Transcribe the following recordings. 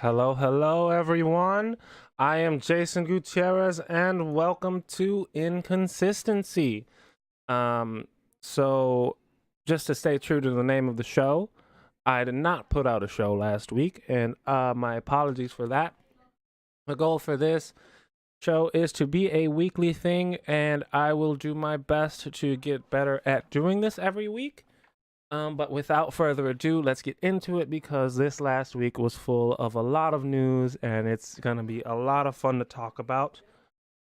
Hello, hello, everyone. I am Jason Gutierrez, and welcome to Inconsistency. Um, so, just to stay true to the name of the show, I did not put out a show last week, and my apologies for that. The goal for this show is to be a weekly thing, and I will do my best to get better at doing this every week. But without further ado, let's get into it because this last week was full of a lot of news and it's gonna be a lot of fun to talk about.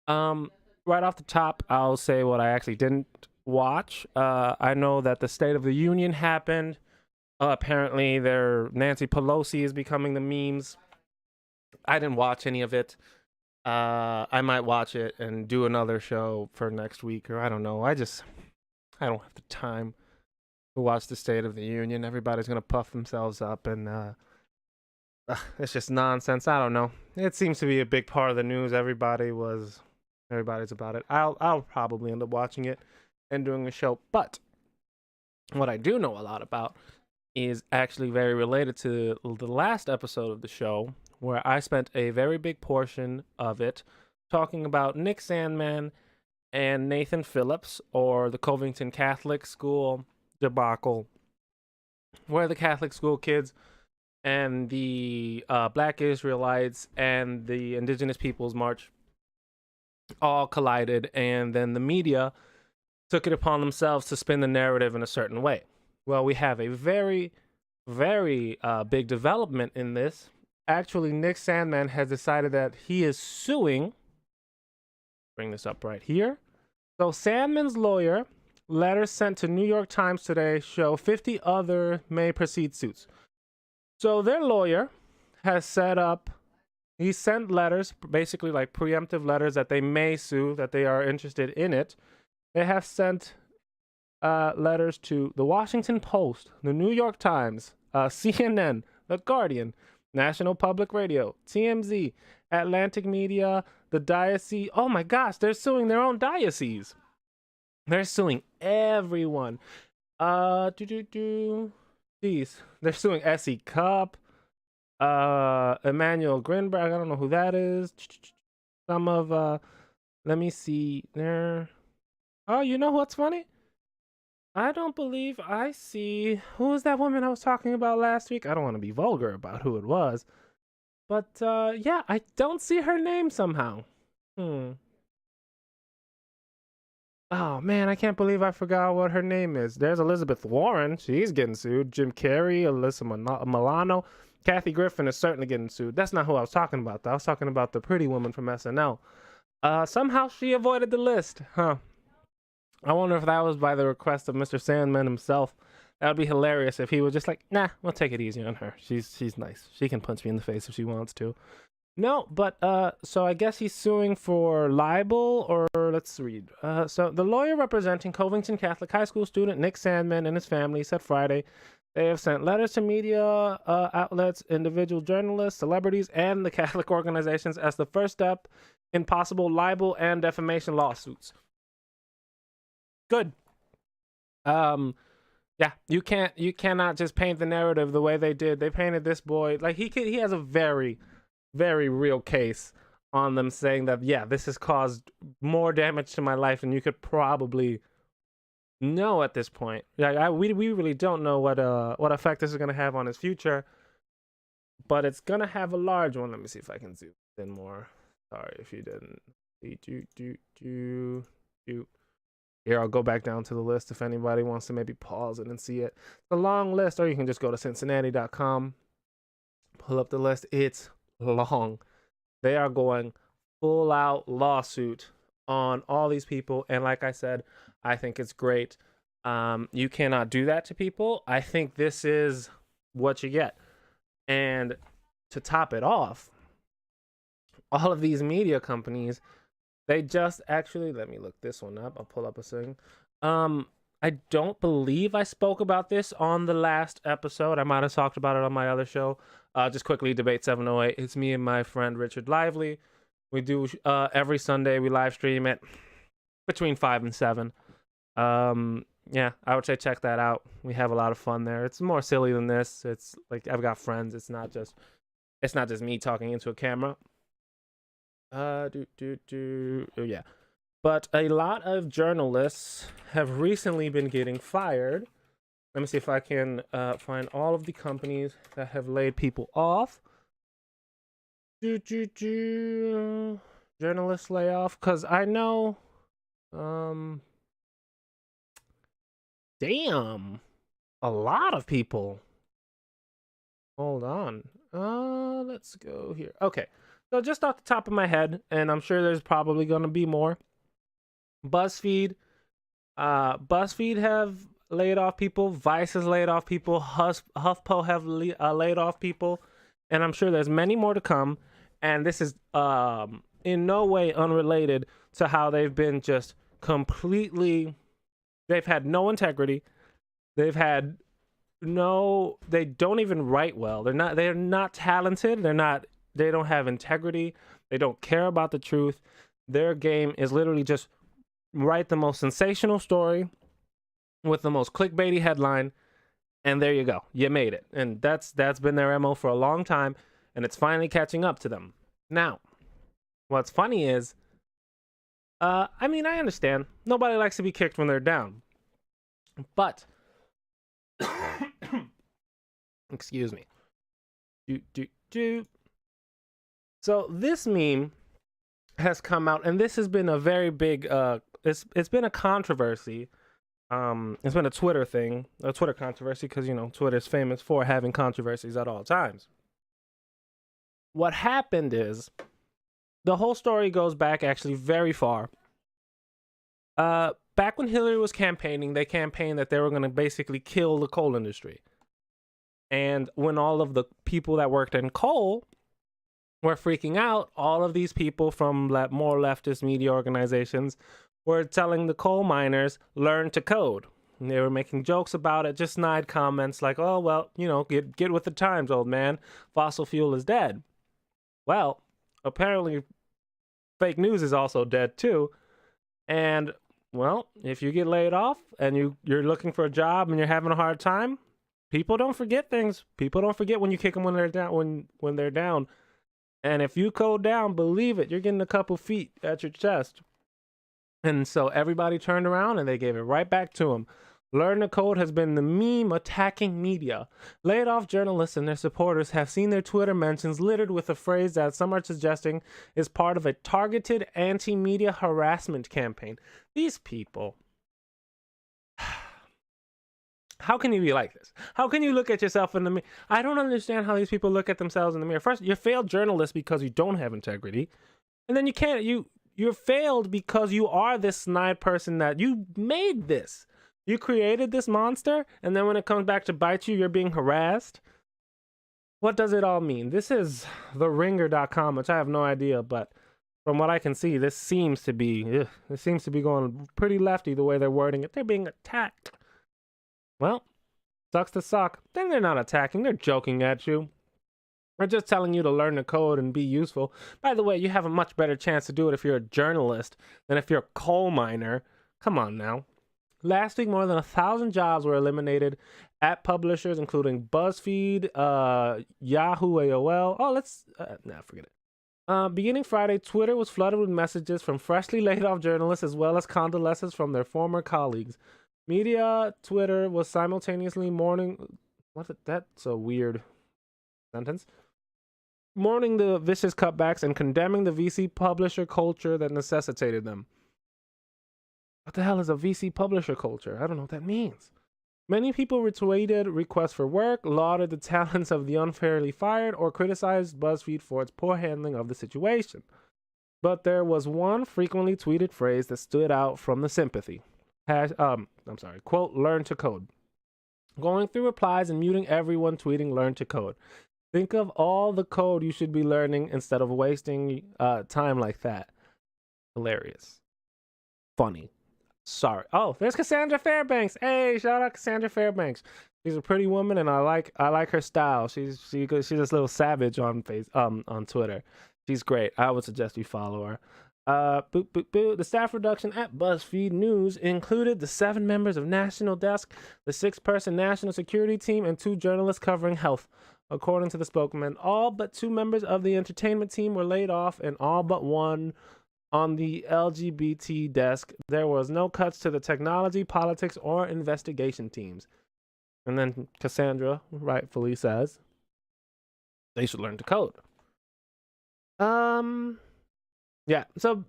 Um, right off the top, I'll say what I actually didn't watch. I know that the State of the Union happened. Apparently, Nancy Pelosi is becoming the memes. I didn't watch any of it. I might watch it and do another show for next week, or I don't know. I don't have the time to watch the State of the Union. Everybody's gonna puff themselves up, and it's just nonsense. I don't know. It seems to be a big part of the news. Everybody's about it. I'll probably end up watching it and doing a show. But what I do know a lot about is actually very related to the last episode of the show, where I spent a very big portion of it talking about Nick Sandmann and Nathan Phillips, or the Covington Catholic School debacle, where the Catholic school kids and the Black Israelites and the Indigenous Peoples March all collided, and then the media took it upon themselves to spin the narrative in a certain way. Well, we have a very, very big development in this. Actually, Nick Sandmann has decided that he is suing. Bring this up right here. So Sandmann's lawyer, letters sent to New York Times today show 50 other may proceed suits. So their lawyer has he sent letters, basically like preemptive letters that they may sue, that they are interested in it. They have sent letters to the Washington Post, the New York Times, CNN, The Guardian, National Public Radio, TMZ, Atlantic Media, the diocese. Oh my gosh, they're suing their own diocese. They're suing everyone. Jeez, they're suing S.E. Cup, Emmanuel Grinberg. I don't know who that is. Some of let me see there. Oh, you know what's funny? I don't believe I see. Who was that woman I was talking about last week? I don't want to be vulgar about who it was, but yeah, I don't see her name somehow. Hmm. Oh man, I can't believe I forgot what her name is. There's Elizabeth Warren. She's getting sued. Jim Carrey, Alyssa Milano, Kathy Griffin is certainly getting sued. That's not who I was talking about, though. I was talking about the pretty woman from SNL. Somehow she avoided the list. Huh. I wonder if that was by the request of Mr. Sandman himself. That would be hilarious if he was just like, nah, we'll take it easy on her. She's nice. She can punch me in the face if she wants to. No, but so I guess he's suing for libel, or let's read. So the lawyer representing Covington Catholic High School student Nick Sandmann and his family said Friday they have sent letters to media outlets, individual journalists, celebrities, and the Catholic organizations as the first step in possible libel and defamation lawsuits. Good. Yeah, you cannot just paint the narrative the way they did. They painted this boy like he has a very, very real case on them, saying that yeah, this has caused more damage to my life than you could probably know at this point. Yeah, we really don't know what effect this is gonna have on his future, but it's gonna have a large one. Let me see if I can zoom in more. Sorry if you didn't. Here, I'll go back down to the list if anybody wants to maybe pause it and see it. It's a long list, or you can just go to Cincinnati.com, pull up the list. It's long. They are going full out lawsuit on all these people. And like I said, I think it's great. You cannot do that to people. I think this is what you get. And to top it off, all of these media companies, they just actually, let me look this one up. I'll pull up a thing. I don't believe I spoke about this on the last episode. I might have talked about it on my other show. Just quickly, Debate 708. It's me and my friend Richard Lively. We do every Sunday. We live stream it between 5 and 7. Yeah, I would say check that out. We have a lot of fun there. It's more silly than this. It's like I've got friends. It's not just It's not just me talking into a camera. Yeah. But a lot of journalists have recently been getting fired. Let me see if I can find all of the companies that have laid people off. Journalist layoff, because I know, damn, a lot of people. Hold on. Let's go here. Okay. So just off the top of my head, and I'm sure there's probably going to be more. BuzzFeed have laid off people. Vice has laid off people. HuffPo have laid off people, and I'm sure there's many more to come. And this is in no way unrelated to how they've been just completely. They've had no integrity. They don't even write well. They're not talented. They don't have integrity. They don't care about the truth. Their game is literally just write the most sensational story with the most clickbaity headline, and there you go. You made it. And that's been their MO for a long time, and it's finally catching up to them. Now, what's funny is, I understand. Nobody likes to be kicked when they're down. But excuse me. So this meme has come out, and this has been a very big it's been a controversy. It's been a Twitter controversy, because Twitter's famous for having controversies at all times. What happened is, the whole story goes back actually very far. Back when Hillary was campaigning, they campaigned that they were going to basically kill the coal industry. And when all of the people that worked in coal were freaking out, all of these people from more leftist media organizations were telling the coal miners, learn to code. And they were making jokes about it, just snide comments like, oh, well, get with the times, old man. Fossil fuel is dead. Well, apparently fake news is also dead too. And, well, if you get laid off and you're looking for a job and you're having a hard time, people don't forget things. People don't forget when you kick them when they're down. When they're down. And if you code down, believe it, you're getting a couple feet at your chest. And so everybody turned around and they gave it right back to him. Learn to Code has been the meme attacking media. Laid off journalists and their supporters have seen their Twitter mentions littered with a phrase that some are suggesting is part of a targeted anti-media harassment campaign. These people. How can you be like this? How can you look at yourself in the mirror? I don't understand how these people look at themselves in the mirror. First, you're failed journalists because you don't have integrity. And then you're failed because you are this snide person that you made this. You created this monster, and then when it comes back to bite you, you're being harassed. What does it all mean? This is theringer.com, which I have no idea, but from what I can see, this seems to be going pretty lefty the way they're wording it. They're being attacked. Well, sucks to suck. Then they're not attacking, they're joking at you. They're just telling you to learn the code and be useful. By the way, you have a much better chance to do it if you're a journalist than if you're a coal miner. Come on now. Last week, more than 1,000 jobs were eliminated at publishers, including BuzzFeed, Yahoo, AOL. Forget it. Beginning Friday, Twitter was flooded with messages from freshly laid off journalists as well as condolences from their former colleagues. Media Twitter was simultaneously mourning. That's a weird sentence. Mourning the vicious cutbacks and condemning the VC publisher culture that necessitated them. What the hell is a VC publisher culture? I don't know what that means. Many people retweeted requests for work, lauded the talents of the unfairly fired, or criticized BuzzFeed for its poor handling of the situation. But there was one frequently tweeted phrase that stood out from the sympathy. Quote, learn to code. Going through replies and muting everyone tweeting learn to code. Think of all the code you should be learning instead of wasting time like that. Hilarious. Funny. Sorry. Oh, there's Cassandra Fairbanks. Hey, shout out Cassandra Fairbanks. She's a pretty woman, and I like her style. She's this little savage on Twitter. She's great. I would suggest you follow her. The staff reduction at BuzzFeed News included the 7 members of National Desk, the 6-person National Security Team, and 2 journalists covering health. According to the spokesman, all but 2 members of the entertainment team were laid off, and all but one on the LGBT desk. There was no cuts to the technology, politics, or investigation teams. And then Cassandra rightfully says they should learn to code. Yeah. So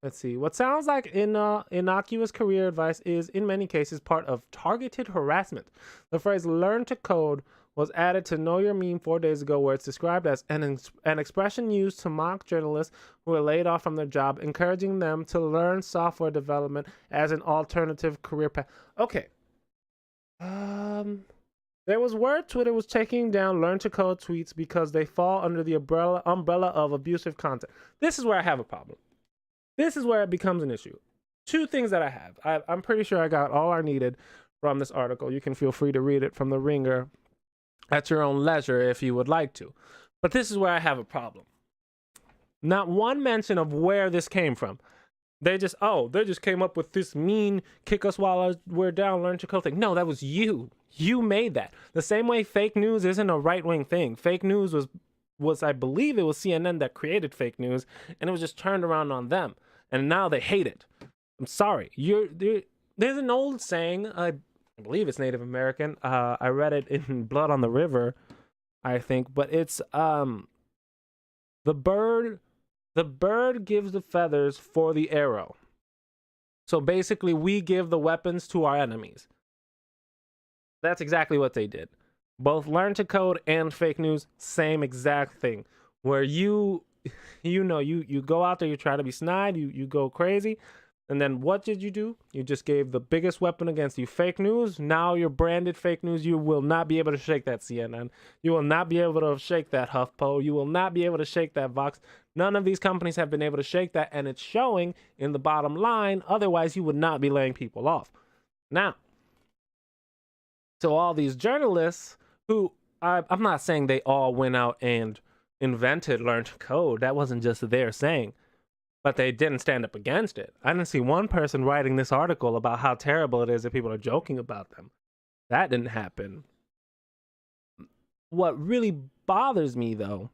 let's see. What sounds like innocuous career advice is, in many cases, part of targeted harassment. The phrase "learn to code" was added to Know Your Meme 4 days ago, where it's described as an expression used to mock journalists who were laid off from their job, encouraging them to learn software development as an alternative career path. Okay. There was word Twitter was taking down Learn to Code tweets because they fall under the umbrella of abusive content. This is where I have a problem. This is where it becomes an issue. 2 things that I have. I'm pretty sure I got all I needed from this article. You can feel free to read it from the Ringer at your own leisure if you would like to. But this is where I have a problem. Not one mention of where this came from. They just came up with this mean kick us while we're down, learn to code thing. No, that was you. You made that. The same way fake news isn't a right-wing thing. Fake news was I believe it was CNN that created fake news, and it was just turned around on them. And now they hate it. I'm sorry. There's an old saying, I believe it's Native American. I read it in Blood on the River, I think, but it's the bird gives the feathers for the arrow. So basically, we give the weapons to our enemies. That's exactly what they did. Both Learn to Code and fake news, same exact thing. Where you go out there, you try to be snide, you go crazy, and then what did you do? You just gave the biggest weapon against you, fake news. Now you're branded fake news. You will not be able to shake that CNN. You will not be able to shake that HuffPo. You will not be able to shake that Vox. None of these companies have been able to shake that, and it's showing in the bottom line. Otherwise, you would not be laying people off. Now, so all these journalists who, I'm not saying they all went out and invented Learn to Code. That wasn't just their saying. But they didn't stand up against it. I didn't see one person writing this article about how terrible it is that people are joking about them. That didn't happen. What really bothers me, though,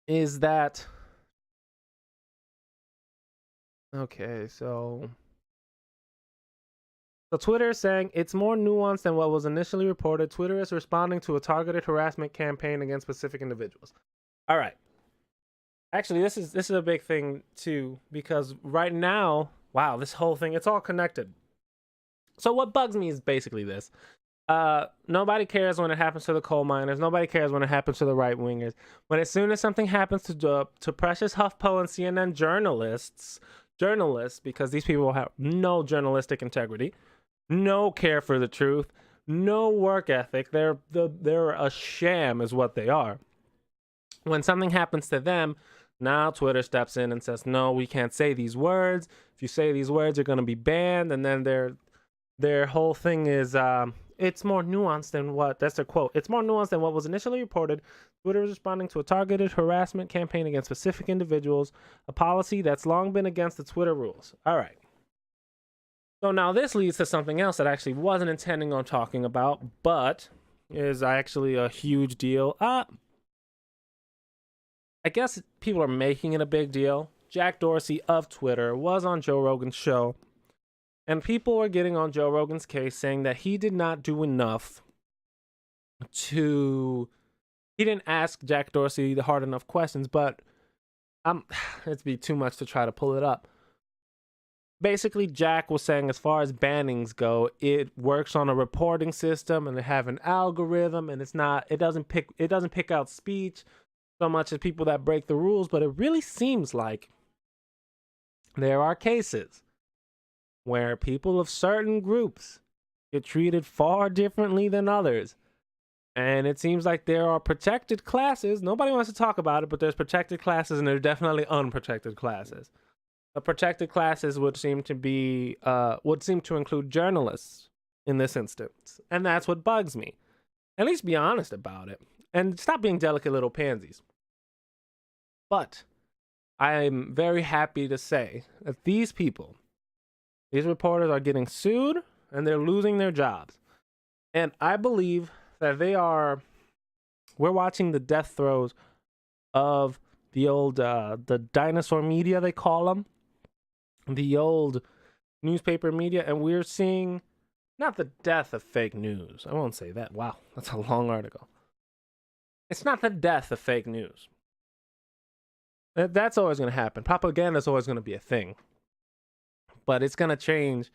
is that... Okay, so Twitter is saying it's more nuanced than what was initially reported. Twitter is responding to a targeted harassment campaign against specific individuals. All right. Actually, this is a big thing too, because right now, wow, this whole thing, it's all connected. So what bugs me is basically this. Nobody cares when it happens to the coal miners. Nobody cares when it happens to the right wingers. When as soon as something happens to precious HuffPo and CNN journalists, because these people have no journalistic integrity, no care for the truth, no work ethic. They're a sham is what they are. When something happens to them, now Twitter steps in and says, no, we can't say these words. If you say these words, you're going to be banned. And then their whole thing is, it's more nuanced than what, that's their quote, it's more nuanced than what was initially reported. Twitter is responding to a targeted harassment campaign against specific individuals, a policy that's long been against the Twitter rules. All right. So now this leads to something else that I actually wasn't intending on talking about, but is actually a huge deal. I guess people are making it a big deal. Jack Dorsey of Twitter was on Joe Rogan's show, and people were getting on Joe Rogan's case saying that he did not do enough he didn't ask Jack Dorsey the hard enough questions, but it'd be too much to try to pull it up. Basically, Jack was saying as far as bannings go, it works on a reporting system and they have an algorithm, and it doesn't pick out speech so much as people that break the rules, but it really seems like there are cases where people of certain groups get treated far differently than others. And it seems like there are protected classes. Nobody wants to talk about it, but there's protected classes and there's definitely unprotected classes. The protected classes would seem to include journalists in this instance. And that's what bugs me. At least be honest about it. And stop being delicate little pansies. But I'm very happy to say that these reporters are getting sued and they're losing their jobs. And I believe that we're watching the death throes of the old, the dinosaur media, they call them, the old newspaper media, and we're seeing not the death of fake news. I won't say that. Wow, that's a long article. It's not the death of fake news. That's always going to happen. Propaganda is always going to be a thing. But it's going to change.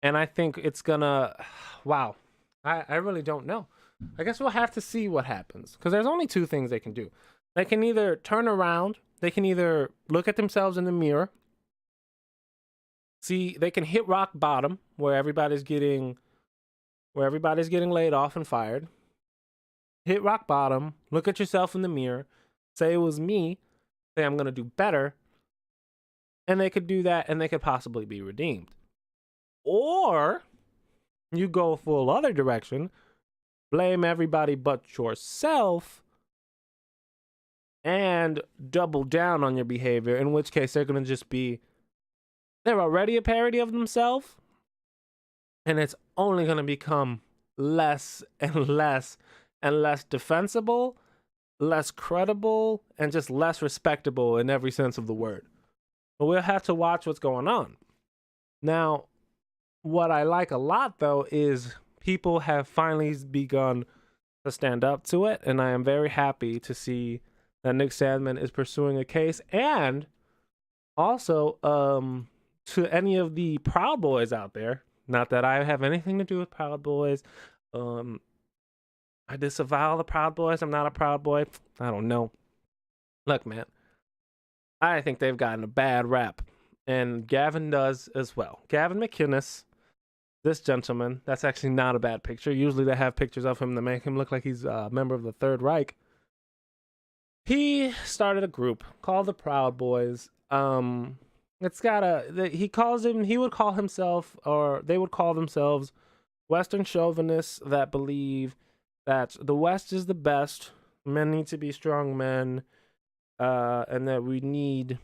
And I think it's going to... Wow. I really don't know. I guess we'll have to see what happens. Because there's only two things they can do. They can either turn around. They can either look at themselves in the mirror. See, they can hit rock bottom where everybody's getting laid off and fired. Hit rock bottom. Look at yourself in the mirror. Say it was me. Say I'm going to do better. And they could do that and they could possibly be redeemed. Or you go full other direction, blame everybody but yourself, and double down on your behavior, in which case they're going to just be, they're already a parody of themselves, and it's only going to become less and less and less defensible, less credible, and just less respectable in every sense of the word. But we'll have to watch what's going on. Now, what I like a lot, though, is people have finally begun to stand up to it, and I am very happy to see that Nick Sandmann is pursuing a case, and also to any of the Proud Boys out there, not that I have anything to do with Proud Boys, I disavow the Proud Boys, I'm not a Proud Boy, I don't know. Look, man, I think they've gotten a bad rap, and Gavin does as well. Gavin McInnes, this gentleman, that's actually not a bad picture. Usually they have pictures of him that make him look like he's a member of the Third Reich. He started a group called the Proud Boys. It's got he would call himself, or they would call themselves, Western chauvinists that believe that the West is the best, men need to be strong men, and that we need...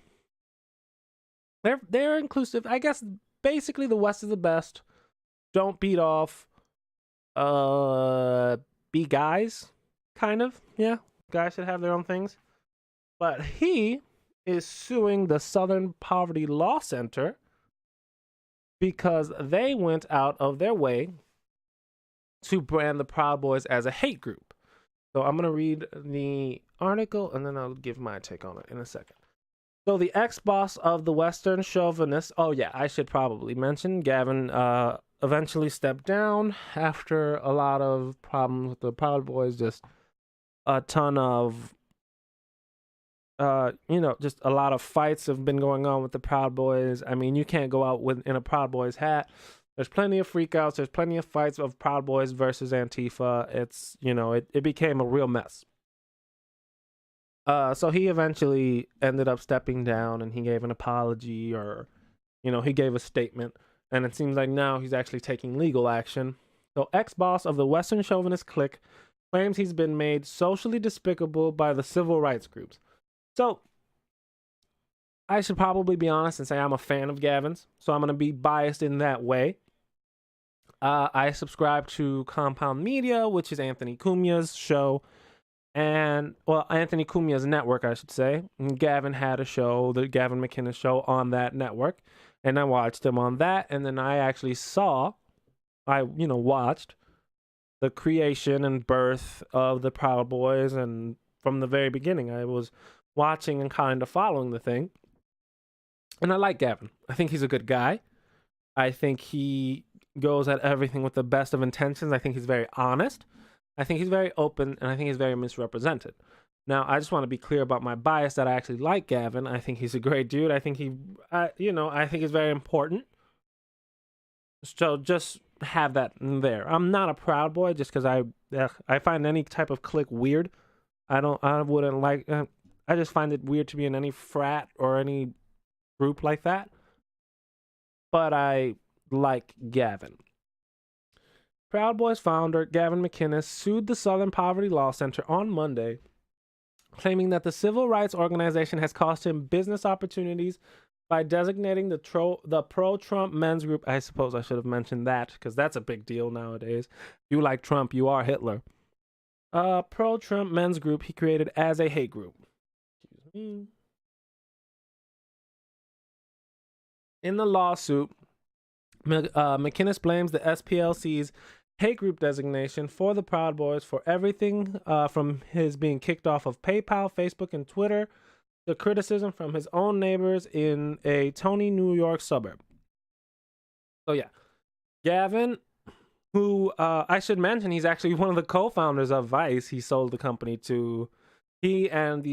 They're inclusive. I guess basically the West is the best. Don't beat off. Be guys, kind of. Yeah, guys should have their own things. But he is suing the Southern Poverty Law Center because they went out of their way to brand the Proud Boys as a hate group. So I'm going to read the article and then I'll give my take on it in a second. So the ex-boss of the Western chauvinists, oh yeah, I should probably mention, Gavin eventually stepped down after a lot of problems with the Proud Boys, just a ton of, just a lot of fights have been going on with the Proud Boys. I mean, you can't go out in a Proud Boys hat. There's plenty of freakouts. There's plenty of fights of Proud Boys versus Antifa. It's, it became a real mess. So he eventually ended up stepping down and he gave an apology, or, he gave a statement. And it seems like now he's actually taking legal action. So ex-boss of the Western chauvinist clique claims he's been made socially despicable by the civil rights groups. So I should probably be honest and say I'm a fan of Gavin's. So I'm going to be biased in that way. I subscribe to Compound Media, which is Anthony Cumia's show. Anthony Cumia's network, I should say. And Gavin had a show, the Gavin McInnes show, on that network. And I watched him on that. And then I actually watched the creation and birth of the Proud Boys. And from the very beginning, I was watching and kind of following the thing. And I like Gavin. I think he's a good guy. I think he goes at everything with the best of intentions. I think he's very honest. I think he's very open, and I think he's very misrepresented. Now, I just want to be clear about my bias that I actually like Gavin. I think he's a great dude. I think I think he's very important. So just have that in there. I'm not a Proud Boy just because I find any type of clique weird. I just find it weird to be in any frat or any group like that. But I like Gavin. Proud Boys founder Gavin McInnes sued the Southern Poverty Law Center on Monday, claiming that the civil rights organization has cost him business opportunities by designating the pro-Trump men's group. I suppose I should have mentioned that because that's a big deal nowadays. You like Trump, you are Hitler. pro-Trump men's group he created as a hate group. Excuse me. In the lawsuit, McInnis blames the SPLC's hate group designation for the Proud Boys for everything from his being kicked off of PayPal, Facebook, and Twitter, to criticism from his own neighbors in a Tony, New York suburb. So yeah, Gavin, who I should mention, he's actually one of the co-founders of Vice. He sold the company to. He and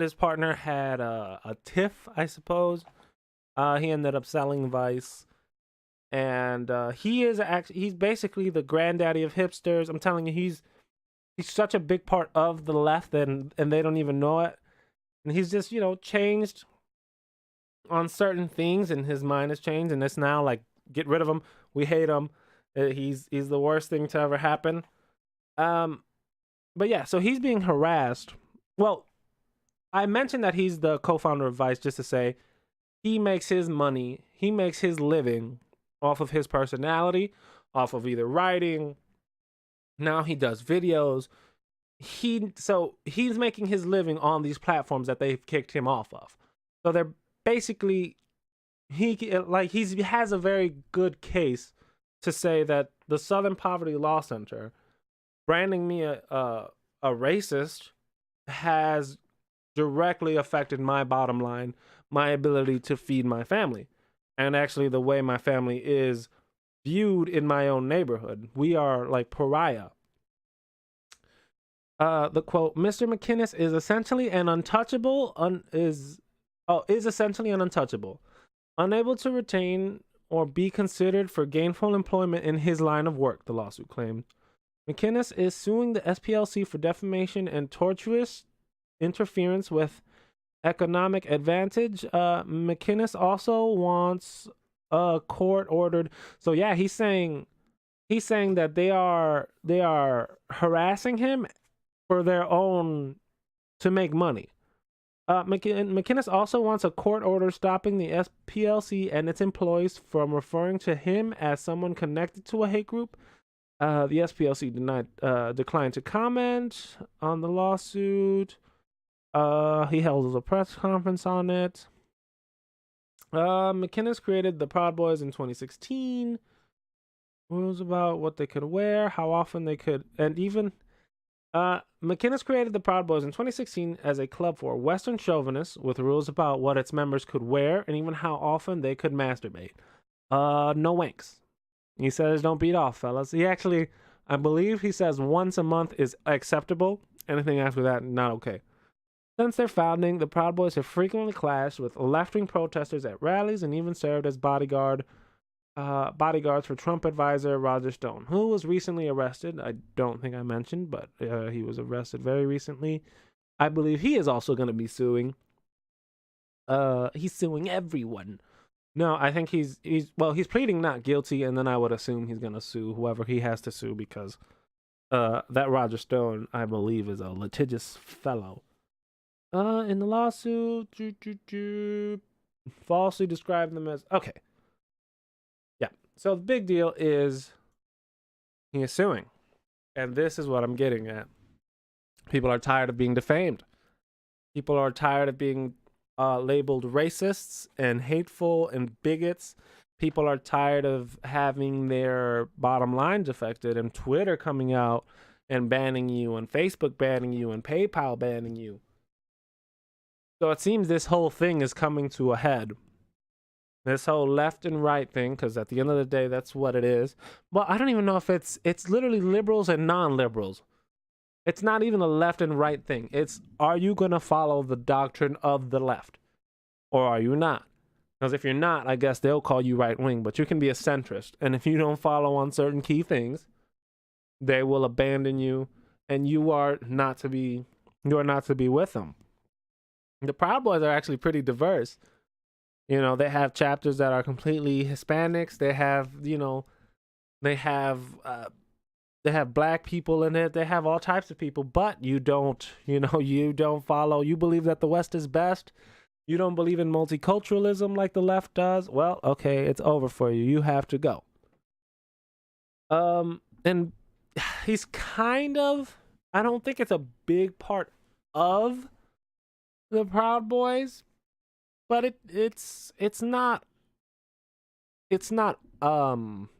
his partner had a tiff, I suppose. He ended up selling Vice, and he's basically the granddaddy of hipsters. I'm telling you, he's such a big part of the left, and they don't even know it. And he's just changed on certain things, and his mind has changed, and it's now like, get rid of him. We hate him. He's the worst thing to ever happen. But yeah, so he's being harassed. Well, I mentioned that he's the co-founder of Vice just to say he makes his money, he makes his living off of his personality, off of either writing. Now he does videos. He's making his living on these platforms that they've kicked him off of. So they're basically he has a very good case to say that the Southern Poverty Law Center branding me a racist has directly affected my bottom line, my ability to feed my family, and actually the way my family is viewed in my own neighborhood. We are like pariah. The quote: Mr. McInnis is essentially an untouchable, is essentially an untouchable, unable to retain or be considered for gainful employment in his line of work, the lawsuit claimed. McInnis is suing the SPLC for defamation and tortuous interference with economic advantage. McInnis also wants a court-ordered. So yeah, he's saying that they are harassing him for their own, to make money. McInnis also wants a court order stopping the SPLC and its employees from referring to him as someone connected to a hate group. The SPLC declined to comment on the lawsuit. He held a press conference on it. McInnis created the Proud Boys in 2016. Rules about what they could wear, how often they could, and even McInnis created the Proud Boys in 2016 as a club for Western chauvinists with rules about what its members could wear and even how often they could masturbate. No wanks. He says, don't beat off, fellas. He actually, I believe he says once a month is acceptable. Anything after that, not okay. Since their founding, the Proud Boys have frequently clashed with left-wing protesters at rallies and even served as bodyguards for Trump advisor Roger Stone, who was recently arrested. I don't think I mentioned, but he was arrested very recently. I believe he is also going to be suing. He's suing everyone. No, I think he's pleading not guilty, and then I would assume he's going to sue whoever he has to sue because that Roger Stone, I believe, is a litigious fellow. In the lawsuit, falsely described them as okay. So the big deal is he is suing. And this is what I'm getting at. People are tired of being defamed. People are tired of being labeled racists and hateful and bigots. People are tired of having their bottom lines affected and Twitter coming out and banning you and Facebook banning you and PayPal banning you. So it seems this whole thing is coming to a head. This whole left and right thing, because at the end of the day, that's what it is. Well, I don't even know if it's literally liberals and non-liberals. It's not even a left and right thing. It's, are you going to follow the doctrine of the left? Or are you not? Because if you're not, I guess they'll call you right-wing, but you can be a centrist. And if you don't follow on certain key things, they will abandon you, and you are not to be with them. The Proud Boys are actually pretty diverse. You know, they have chapters that are completely Hispanics. They have, they have black people in it. They have all types of people, but you don't follow. You believe that the West is best. You don't believe in multiculturalism like the left does. Well, okay, it's over for you. You have to go. And he's kind of I don't think it's a big part of the Proud Boys, but it's not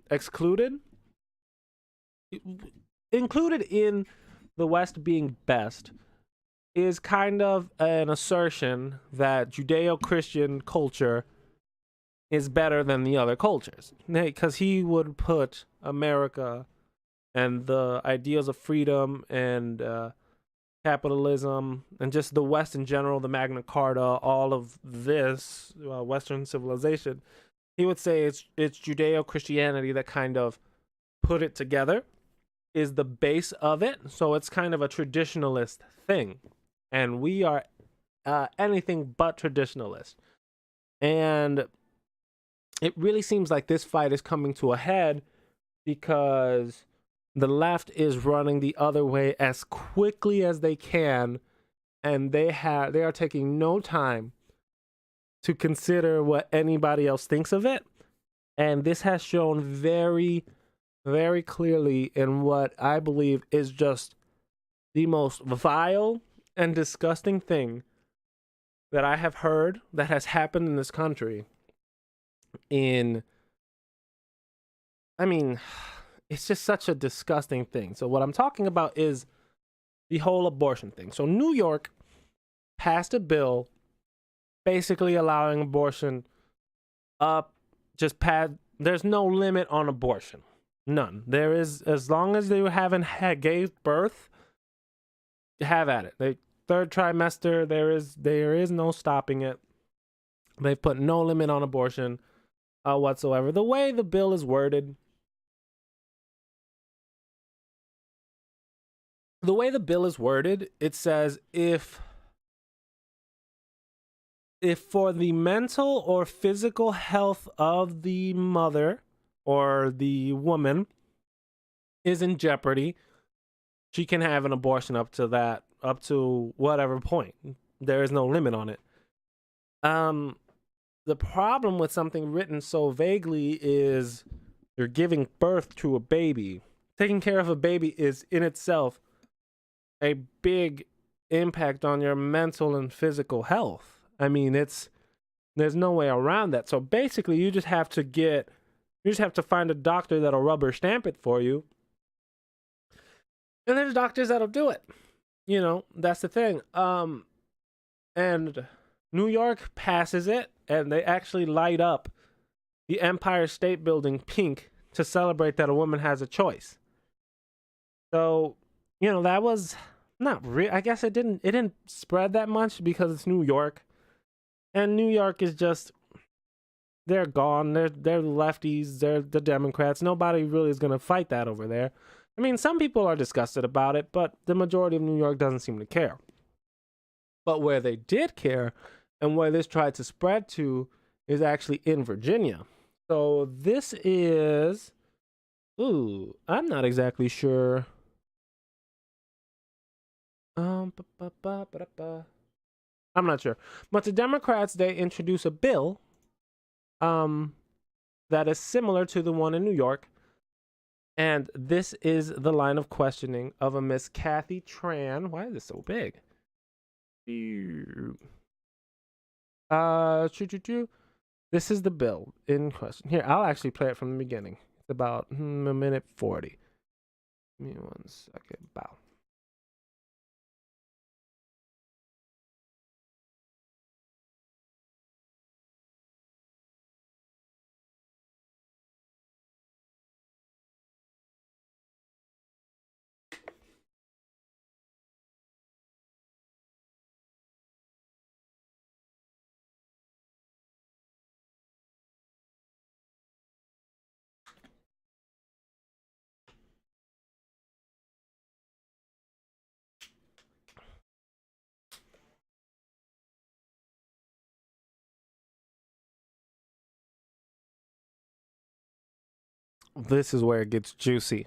excluded. Included in the West being best is kind of an assertion that Judeo-Christian culture is better than the other cultures, because he would put America and the ideals of freedom and capitalism and just the West in general, the Magna Carta, all of this Western civilization. He would say it's Judeo Christianity that kind of put it together, is the base of it. So it's kind of a traditionalist thing, and we are anything but traditionalist. And it really seems like this fight is coming to a head because the left is running the other way as quickly as they can, and they are taking no time to consider what anybody else thinks of it. And this has shown very, very clearly in what I believe is just the most vile and disgusting thing that I have heard that has happened in this country. In, I mean, it's just such a disgusting thing. So what I'm talking about is the whole abortion thing. So New York passed a bill basically allowing abortion up, there's no limit on abortion. None. There is, as long as they haven't gave birth, have at it. Third trimester, there is no stopping it. They've put no limit on abortion whatsoever. The way the bill is worded, it says if for the mental or physical health of the mother or the woman is in jeopardy, she can have an abortion up to whatever point. There is no limit on it. The problem with something written so vaguely is you're giving birth to a baby. Taking care of a baby is in itself a big impact on your mental and physical health. I mean, there's no way around that. So basically, you just have to find a doctor that'll rubber stamp it for you. And there's doctors that'll do it. That's the thing. And New York passes it, and they actually light up the Empire State Building pink to celebrate that a woman has a choice. So, that was not real. I guess it didn't spread that much because it's New York. And New York is just, they're gone. They're lefties. They're the Democrats. Nobody really is going to fight that over there. I mean, some people are disgusted about it, but the majority of New York doesn't seem to care. But where they did care and where this tried to spread to is actually in Virginia. So this is, I'm not exactly sure. I'm not sure. But the Democrats, they introduce a bill that is similar to the one in New York. And this is the line of questioning of a Miss Kathy Tran. Why is this so big? This is the bill in question. Here, I'll actually play it from the beginning. It's about a minute 40. Give me 1 second. Bow. This is where it gets juicy.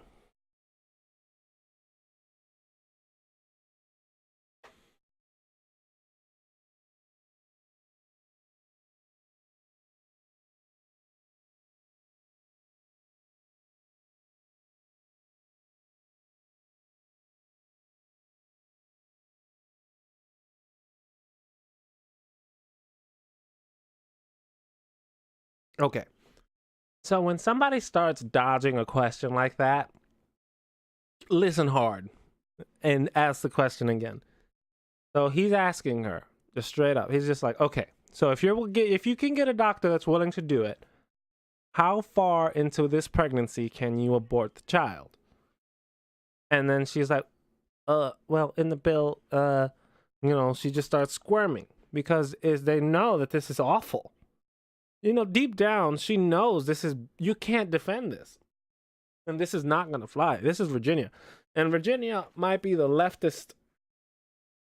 Okay. So when somebody starts dodging a question like that, listen hard and ask the question again. So he's asking her just straight up. He's just like, okay, so if you can get a doctor that's willing to do it, how far into this pregnancy can you abort the child? And then she's like, well, in the bill, she just starts squirming because they know that this is awful. Deep down, she knows you can't defend this. And this is not going to fly. This is Virginia. And Virginia might be the leftist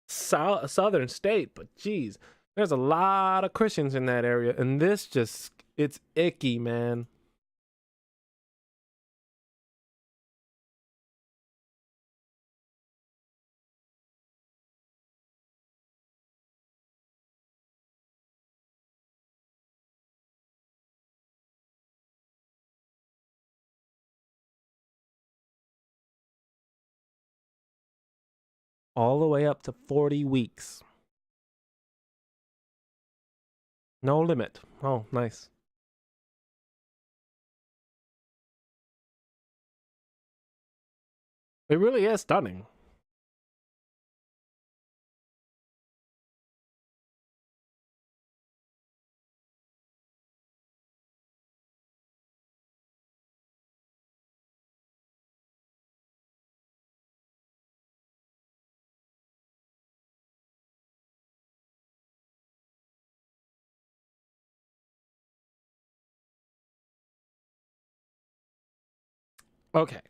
southern state, but geez, there's a lot of Christians in that area. And it's icky, man. All the way up to 40 weeks. No limit. Oh, nice. It really is stunning. Okay.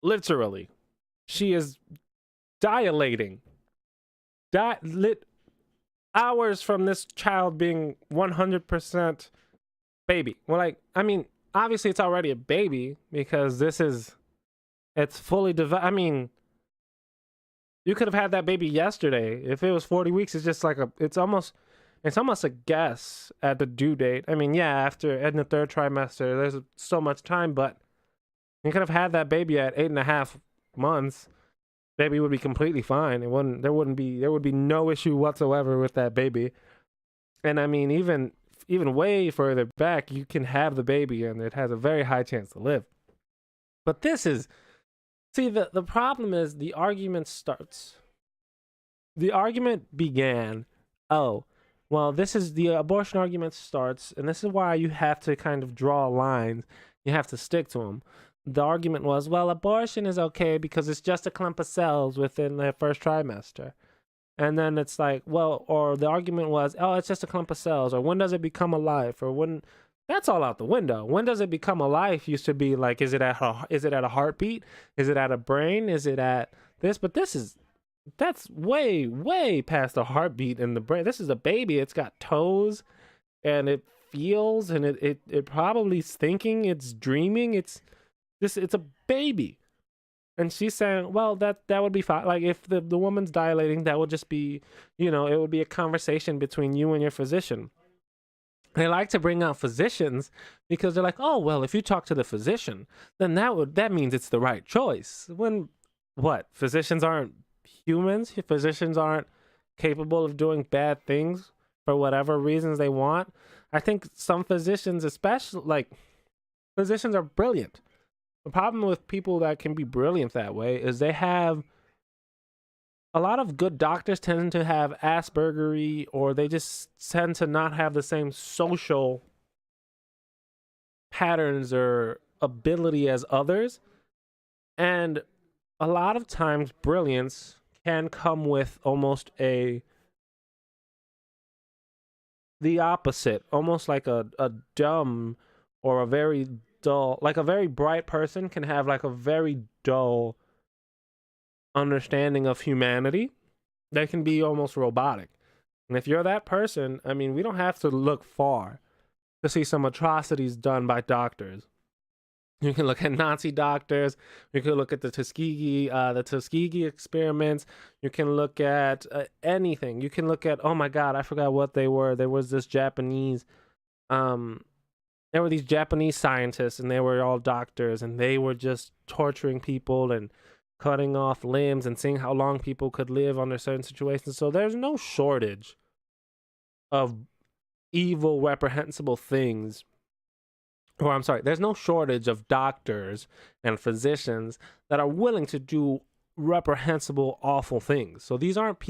Literally, she is dilating. Lit hours from this child being 100% baby. Well, obviously it's already a baby because it's fully developed. You could have had that baby yesterday. If it was 40 weeks, it's just like it's almost a guess at the due date. Yeah, in the third trimester, there's so much time, but you could have had that baby at 8.5 months. Baby would be completely fine. There would be no issue whatsoever with that baby. And even way further back, you can have the baby and it has a very high chance to live. But the problem is the argument starts. The argument began, oh, well, the abortion argument starts, and this is why you have to kind of draw lines. You have to stick to them. The argument was, well, abortion is okay because it's just a clump of cells within the first trimester. And then it's like, well, or the argument was, oh, it's just a clump of cells, or when does it become alive, or when that's all out the window. When does it become alive used to be like, is it at a heartbeat? Is it at a brain? Is it at this? But that's way, way past the heartbeat in the brain. This is a baby. It's got toes and it feels and it probably is thinking, it's dreaming. It's a baby. And she's saying, well, that would be fine. Like if the woman's dilating, that would just be, it would be a conversation between you and your physician. They like to bring out physicians because they're like, oh, well, if you talk to the physician, then that means it's the right choice. When what? Physicians aren't humans. Physicians aren't capable of doing bad things for whatever reasons they want. I think some physicians, especially like physicians, are brilliant. The problem with people that can be brilliant that way is they have a lot of good doctors tend to have Aspergery, or they just tend to not have the same social patterns or ability as others. And a lot of times brilliance can come with almost the opposite, almost like a dumb or a very dull, like a very bright person can have like a very dull understanding of humanity. They can be almost robotic. And if you're that person, we don't have to look far to see some atrocities done by doctors. You can look at Nazi doctors. You can look at the Tuskegee experiments. You can look at anything. You can look at, oh my God, I forgot what they were. There was this Japanese, there were these Japanese scientists, and they were all doctors, and they were just torturing people and cutting off limbs and seeing how long people could live under certain situations. So there's no shortage of evil, reprehensible things. Or I'm sorry, there's no shortage of doctors and physicians that are willing to do reprehensible, awful things. So these aren't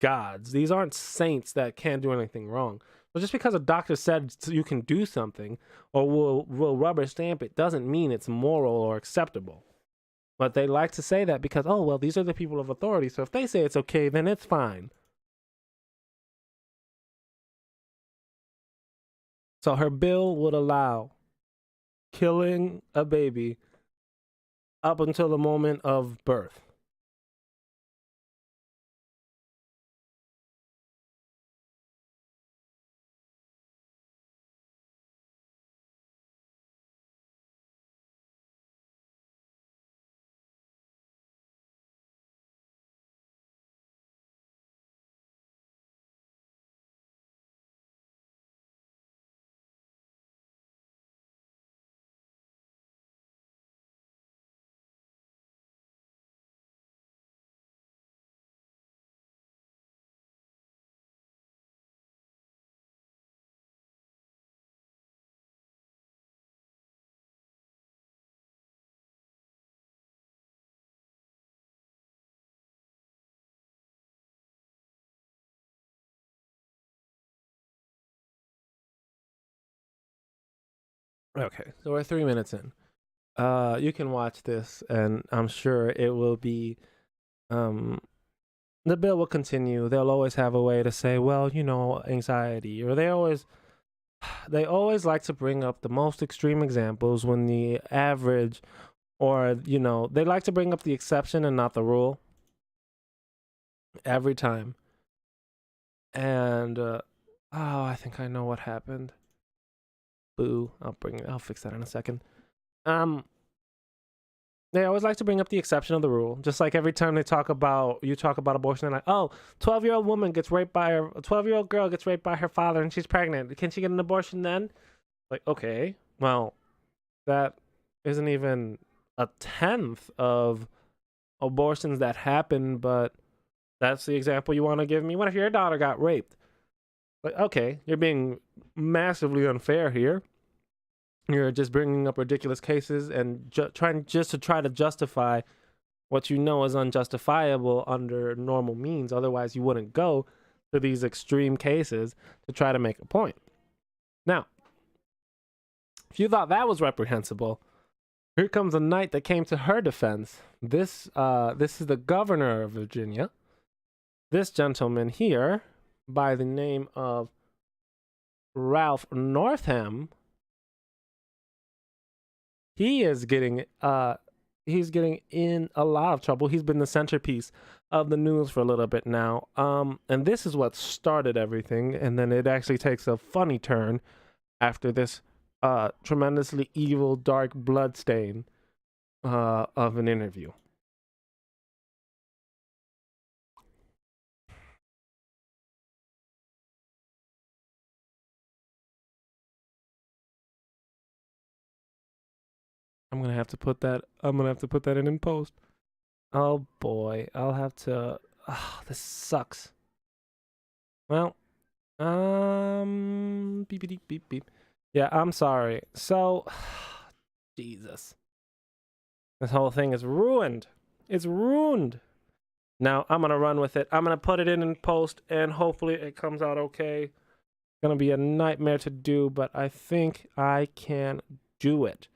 gods. These aren't saints that can't do anything wrong. So just because a doctor said you can do something or will rubber stamp it doesn't mean it's moral or acceptable. But they like to say that because, oh, well, these are the people of authority. So if they say it's okay, then it's fine. So her bill would allow killing a baby up until the moment of birth. Okay, so we're 3 minutes in. You can watch this, and I'm sure it will be. The bill will continue. They'll always have a way to say, well, anxiety, or they always like to bring up the most extreme examples when the average, or they like to bring up the exception and not the rule. Every time. And I think I know what happened. Boo. I'll fix that in a second. They always like to bring up the exception of the rule. Just like every time you talk about abortion, they're like, oh, 12-year-old woman gets raped by her, a 12-year-old girl gets raped by her father and she's pregnant. Can she get an abortion then? Like, okay, well, that isn't even a tenth of abortions that happen, but that's the example you want to give me? What if your daughter got raped? Like, okay, you're being massively unfair here. You're just bringing up ridiculous cases and trying to justify what you know is unjustifiable under normal means. Otherwise, you wouldn't go to these extreme cases to try to make a point. Now, if you thought that was reprehensible, here comes a knight that came to her defense. This is the governor of Virginia. This gentleman here, by the name of Ralph Northam, he is getting in a lot of trouble. He's been the centerpiece of the news for a little bit now. And this is what started everything, and then it actually takes a funny turn after this tremendously evil, dark bloodstain of an interview. I'm gonna have to put that in post. Oh boy, I'll have to. This sucks. Well, beep beep beep beep. Yeah, I'm sorry. So, Jesus, this whole thing is ruined. It's ruined. Now I'm gonna run with it. I'm gonna put it in post, and hopefully it comes out okay. It's gonna be a nightmare to do, but I think I can do it.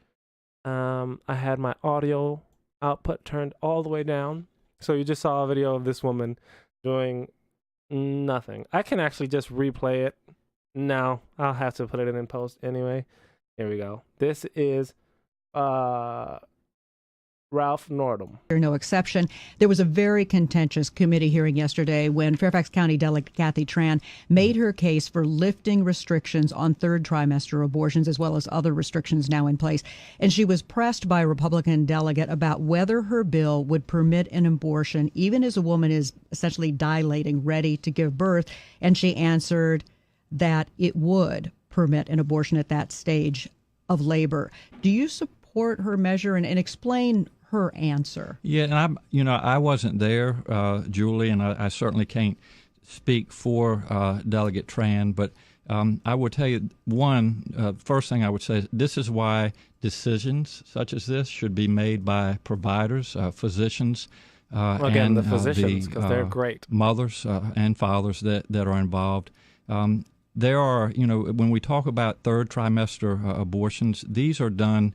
I had my audio output turned all the way down. So you just saw a video of this woman doing nothing. I can actually just replay it. No, I'll have to put it in post anyway. Here we go. This is Ralph Northam. No exception. There was a very contentious committee hearing yesterday when Fairfax County Delegate Kathy Tran made her case for lifting restrictions on third trimester abortions, as well as other restrictions now in place. And she was pressed by a Republican delegate about whether her bill would permit an abortion even as a woman is essentially dilating, ready to give birth. And she answered that it would permit an abortion at that stage of labor. Do you support her measure and explain her answer? Yeah, and I wasn't there, Julie, and I certainly can't speak for Delegate Tran, but I would tell you, first thing I would say, this is why decisions such as this should be made by providers, physicians, Again, and the physicians, because they're great. Mothers and fathers that are involved. There are, when we talk about third trimester abortions, these are done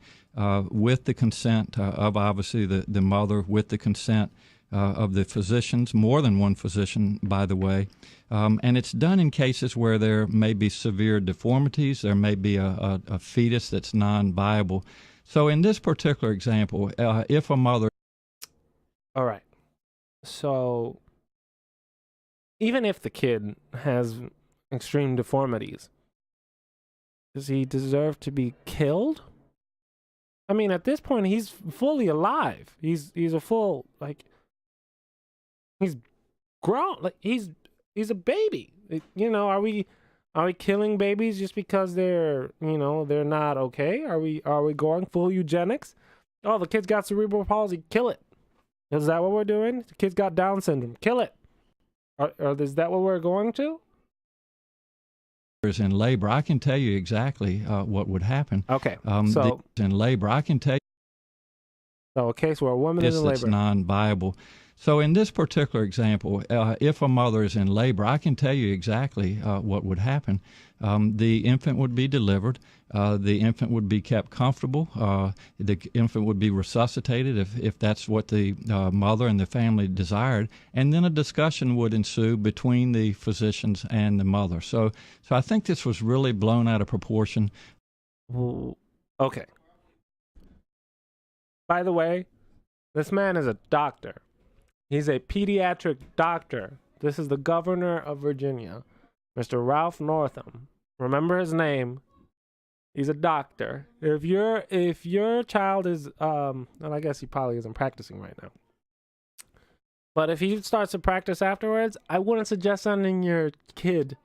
with the consent of obviously the mother, with the consent of the physicians, more than one physician, by the way. And it's done in cases where there may be severe deformities, there may be a fetus that's non-viable. So in this particular example, if a mother... All right. So even if the kid has extreme deformities, does he deserve to be killed? I mean, at this point, he's fully alive. He's a full, like, he's grown. Like, he's a baby. Are we killing babies just because they're not okay? Are we going full eugenics? Oh, the kid's got cerebral palsy, kill it. Is that what we're doing? The kid's got Down syndrome, kill it. Or is that what we're going to? In labor, I can tell you exactly what would happen. Okay, in labor, I can tell you. So a case where a woman is in labor. That's non-viable. So in this particular example, if a mother is in labor, I can tell you exactly what would happen. The infant would be delivered. The infant would be kept comfortable. The infant would be resuscitated if that's what the mother and the family desired. And then a discussion would ensue between the physicians and the mother. So I think this was really blown out of proportion. Okay. By the way, this man is a doctor. He's a pediatric doctor. This is the governor of Virginia, Mr. Ralph Northam. Remember his name. He's a doctor. If your child is, well, I guess he probably isn't practicing right now. But if he starts to practice afterwards, I wouldn't suggest sending your kid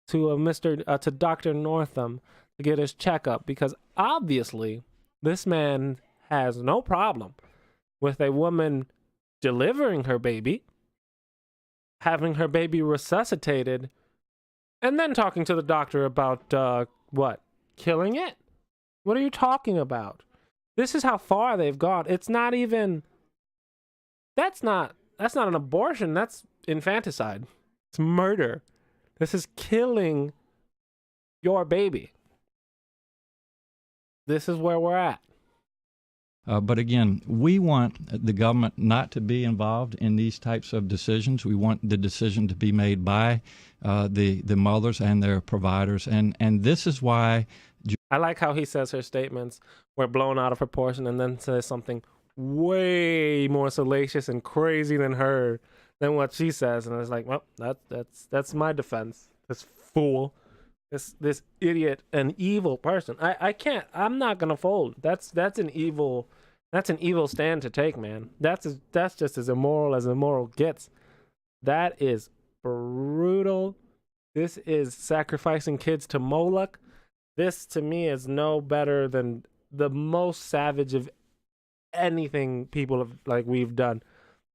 to to Dr. Northam to get his checkup, because obviously this man has no problem with a woman delivering her baby, having her baby resuscitated, and then talking to the doctor about what? Killing it? What are you talking about? This is how far they've gone. It's not even... That's not an abortion. That's infanticide. It's murder. This is killing your baby. This is where we're at. But again, we want the government not to be involved in these types of decisions. We want the decision to be made by the mothers and their providers. And this is why... I like how he says her statements were blown out of proportion and then says something way more salacious and crazy than what she says. And it's like, well, that's my defense. This fool. This idiot and evil person. I'm not gonna fold. That's an evil stand to take, man. That's just as immoral gets. That is brutal. This is sacrificing kids to Moloch. This to me is no better than the most savage of anything we've done.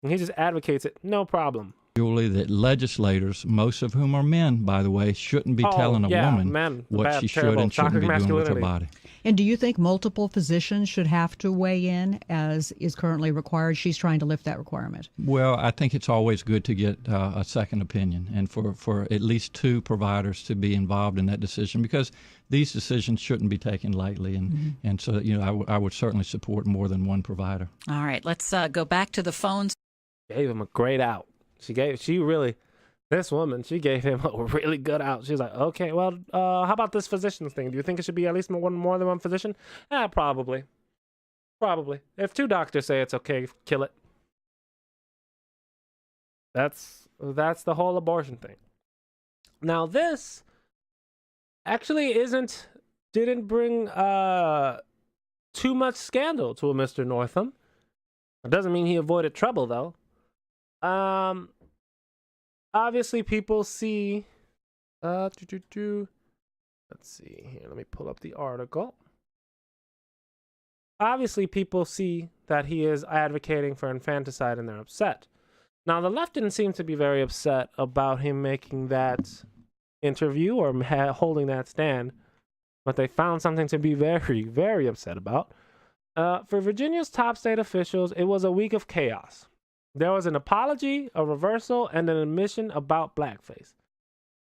And he just advocates it, no problem. Julie, that legislators, most of whom are men, by the way, shouldn't be telling a woman what she should and shouldn't be doing with her body. And do you think multiple physicians should have to weigh in, as is currently required? She's trying to lift that requirement. Well, I think it's always good to get a second opinion, and for at least two providers to be involved in that decision, because these decisions shouldn't be taken lightly. And so, I would certainly support more than one provider. All right, let's go back to the phones. Gave him a great out. This woman, she gave him a really good out. She's like, okay, well, how about this physicians thing? Do you think it should be at least more than one physician? Probably. If two doctors say it's okay, kill it. That's the whole abortion thing. Now, this actually didn't bring too much scandal to a Mr. Northam. It doesn't mean he avoided trouble, though. Obviously people see, let's see here, let me pull up the article. Obviously people see that he is advocating for infanticide and they're upset. Now, the left didn't seem to be very upset about him making that interview or holding that stand, but they found something to be very, very upset about. For Virginia's top state officials, it was a week of chaos. There was an apology, a reversal, and an admission about blackface.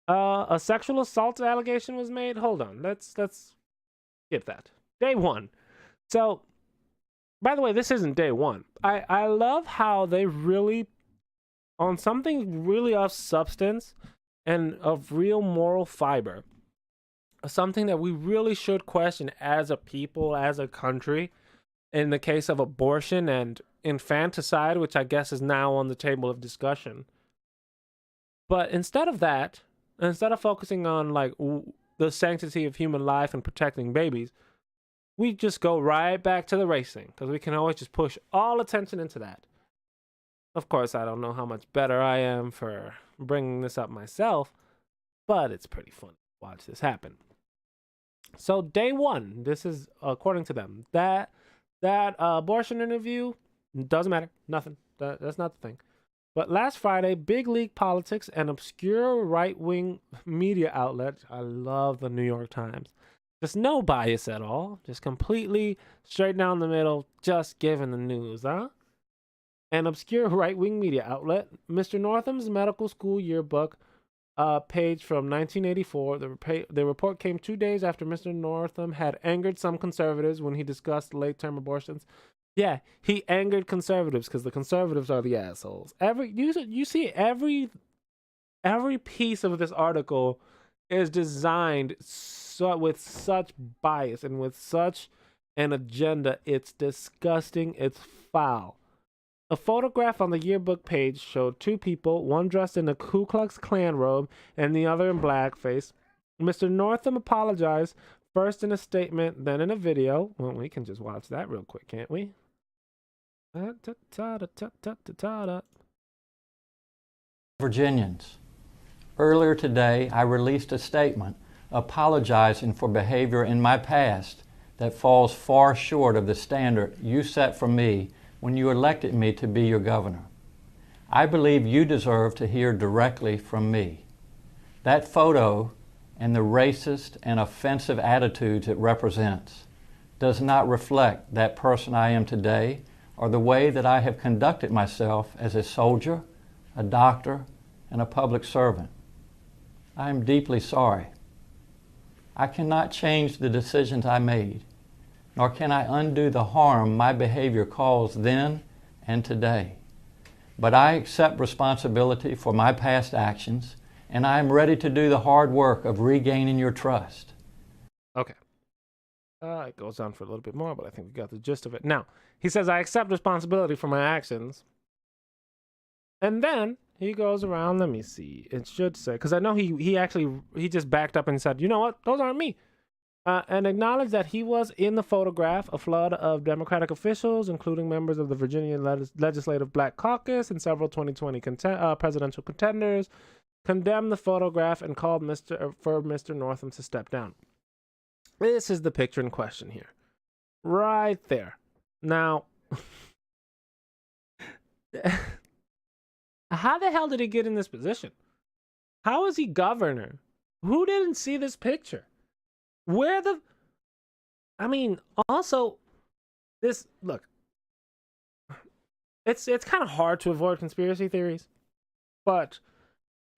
A sexual assault allegation was made. Hold on, let's get that. Day one. So, by the way, this isn't day one. I love how they really, on something really of substance and of real moral fiber, something that we really should question as a people, as a country, in the case of abortion and infanticide, which I guess is now on the table of discussion. But instead of that, instead of focusing on like the sanctity of human life and protecting babies, we just go right back to the racing because we can always just push all attention into that. Of course, I don't know how much better I am for bringing this up myself, but it's pretty fun to watch this happen. So day one, this is according to them, that abortion interview doesn't matter, nothing. That's not the thing. But last Friday, big league politics and obscure right-wing media outlet, I love the New York Times, just no bias at all, just completely straight down the middle, just giving the news, huh? An obscure right-wing media outlet, Mr. Northam's medical school yearbook page from 1984. The report came 2 days after Mr. Northam had angered some conservatives when he discussed late-term abortions. Yeah, he angered conservatives because the conservatives are the assholes. You see every piece of this article is designed with such bias and with such an agenda. It's disgusting. It's foul. A photograph on the yearbook page showed two people, one dressed in a Ku Klux Klan robe and the other in blackface. Mr. Northam apologized, first in a statement, then in a video. Well, we can just watch that real quick, can't we? Virginians, earlier today I released a statement apologizing for behavior in my past that falls far short of the standard you set for me when you elected me to be your governor. I believe you deserve to hear directly from me. That photo and the racist and offensive attitudes it represents does not reflect that person I am today or the way that I have conducted myself as a soldier, a doctor, and a public servant. I am deeply sorry. I cannot change the decisions I made, nor can I undo the harm my behavior caused then and today. But I accept responsibility for my past actions, and I am ready to do the hard work of regaining your trust. Okay. It goes on for a little bit more, but I think we got the gist of it. Now, he says, I accept responsibility for my actions. And then he goes around, let me see. It should say, because I know he just backed up and said, you know what? Those aren't me. And acknowledged that he was in the photograph. A flood of Democratic officials, including members of the Virginia Legislative Black Caucus and several 2020 presidential contenders, condemned the photograph and called for Mr. Northam to step down. This is the picture in question here. Right there. Now, how the hell did he get in this position? How is he governor? Who didn't see this picture? Also, look, it's kind of hard to avoid conspiracy theories, but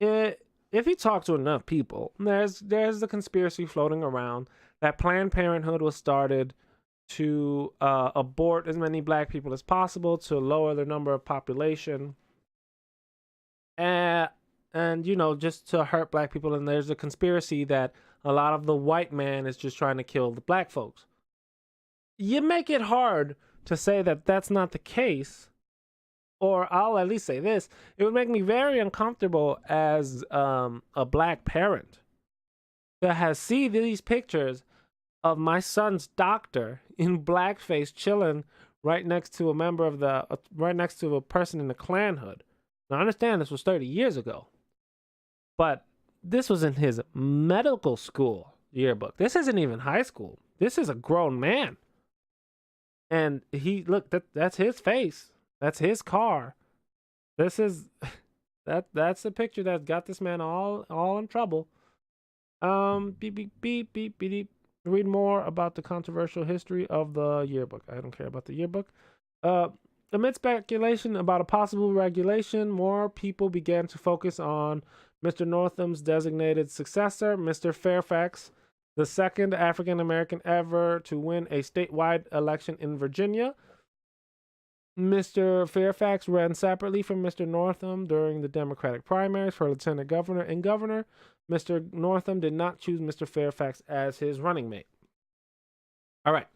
if you talk to enough people, there's the conspiracy floating around that Planned Parenthood was started to abort as many black people as possible to lower the number of population, and just to hurt black people. And there's a conspiracy that a lot of the white man is just trying to kill the black folks. You make it hard to say that that's not the case, or I'll at least say this: it would make me very uncomfortable as a black parent to see these pictures of my son's doctor in blackface chilling right next to a person in the Klan hood. Now, I understand this was 30 years ago, but this was in his medical school yearbook. This isn't even high school. This is a grown man. And that's his face. That's his car. This is that's the picture that got this man all in trouble. Beep beep beep beep beep beep. Read more about the controversial history of the yearbook. I don't care about the yearbook. Uh, Amid speculation about a possible regulation, more people began to focus on Mr. Northam's designated successor, Mr. Fairfax, the second African American ever to win a statewide election in Virginia. Mr. Fairfax ran separately from Mr. Northam during the Democratic primaries for lieutenant governor and governor. Mr. Northam did not choose Mr. Fairfax as his running mate. All right.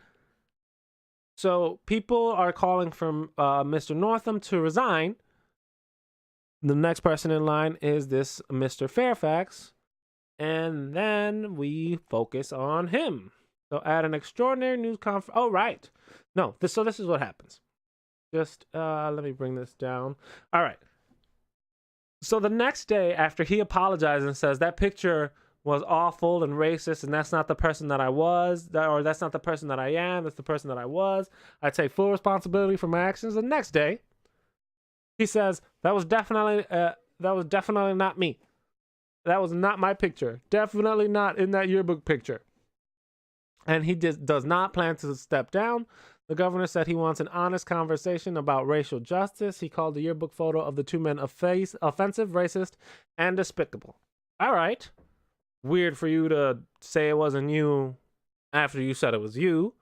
So people are calling for Mr. Northam to resign. The next person in line is this Mr. Fairfax. And then we focus on him. So at an extraordinary news conference. Oh, right. No, this is what happens. Just let me bring this down. All right. So the next day, after he apologizes and says that picture was awful and racist, and that's not the person that I was, or that's not the person that I am, that's the person that I was, I take full responsibility for my actions. The next day, he says that was definitely not me. That was not my picture. Definitely not in that yearbook picture. And he just does not plan to step down. The governor said he wants an honest conversation about racial justice. He called the yearbook photo of the two men offensive, racist, and despicable. All right. Weird for you to say it wasn't you after you said it was you.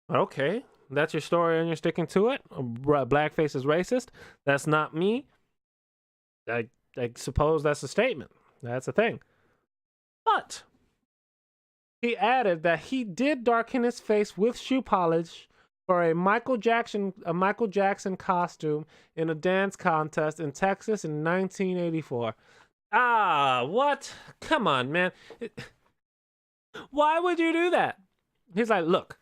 But okay. That's your story and you're sticking to it. Blackface is racist. That's not me. I suppose that's a statement. That's a thing. But he added that he did darken his face with shoe polish for a Michael Jackson costume in a dance contest in Texas in 1984. Ah, what? Come on, man. Why would you do that? He's like, look,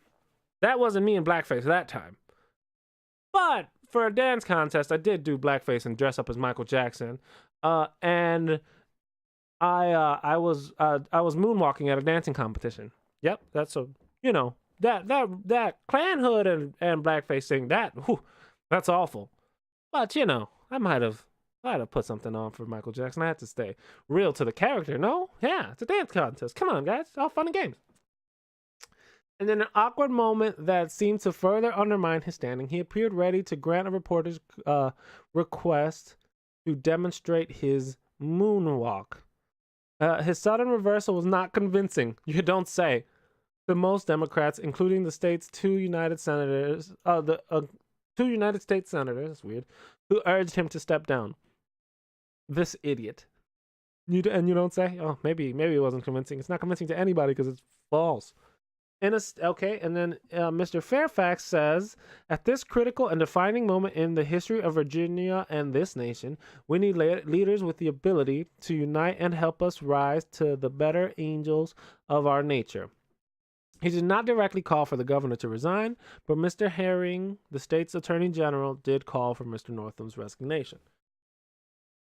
that wasn't me in blackface that time. But for a dance contest, I did do blackface and dress up as Michael Jackson. And I was moonwalking at a dancing competition. Yep, that's a, that Klan hood and blackface thing, that's awful. But I might have put something on for Michael Jackson. I had to stay real to the character. No, yeah, it's a dance contest. Come on, guys, it's all fun and games. And in an awkward moment that seemed to further undermine his standing, he appeared ready to grant a reporter's request to demonstrate his moonwalk. His sudden reversal was not convincing. You don't say. To most Democrats, including the state's two United States senators, that's weird, who urged him to step down. This idiot. You don't say? Oh, maybe it wasn't convincing. It's not convincing to anybody because it's false. And then Mr. Fairfax says, at this critical and defining moment in the history of Virginia and this nation, we need leaders with the ability to unite and help us rise to the better angels of our nature. He did not directly call for the governor to resign, but Mr. Herring, the state's attorney general, did call for Mr. Northam's resignation.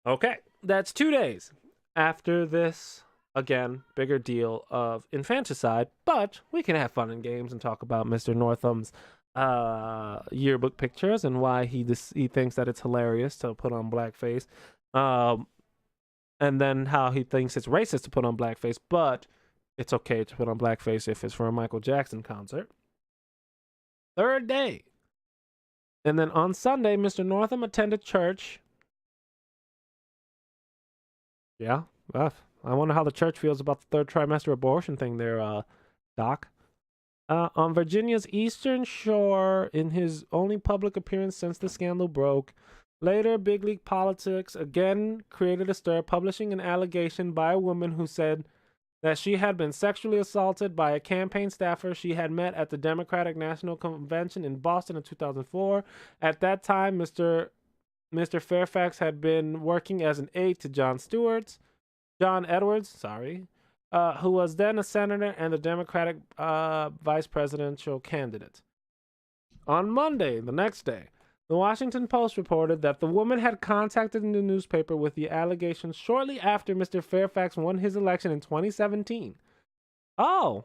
Okay, that's 2 days after this, again, bigger deal of infanticide, but we can have fun and games and talk about Mr. Northam's yearbook pictures and why he thinks that it's hilarious to put on blackface, and then how he thinks it's racist to put on blackface, but it's okay to put on blackface if it's for a Michael Jackson concert. 3rd day. And then on Sunday, Mr. Northam attended church. Yeah, I wonder how the church feels about the 3rd trimester abortion thing there, Doc. On Virginia's eastern shore, in his only public appearance since the scandal broke. Later, big league politics again created a stir, publishing an allegation by a woman who said that she had been sexually assaulted by a campaign staffer she had met at the Democratic National Convention in Boston in 2004. At that time, Mr. Fairfax had been working as an aide to John Edwards, who was then a senator and the Democratic vice presidential candidate. On Monday, the next day, the Washington Post reported that the woman had contacted the newspaper with the allegations shortly after Mr. Fairfax won his election in 2017. Oh,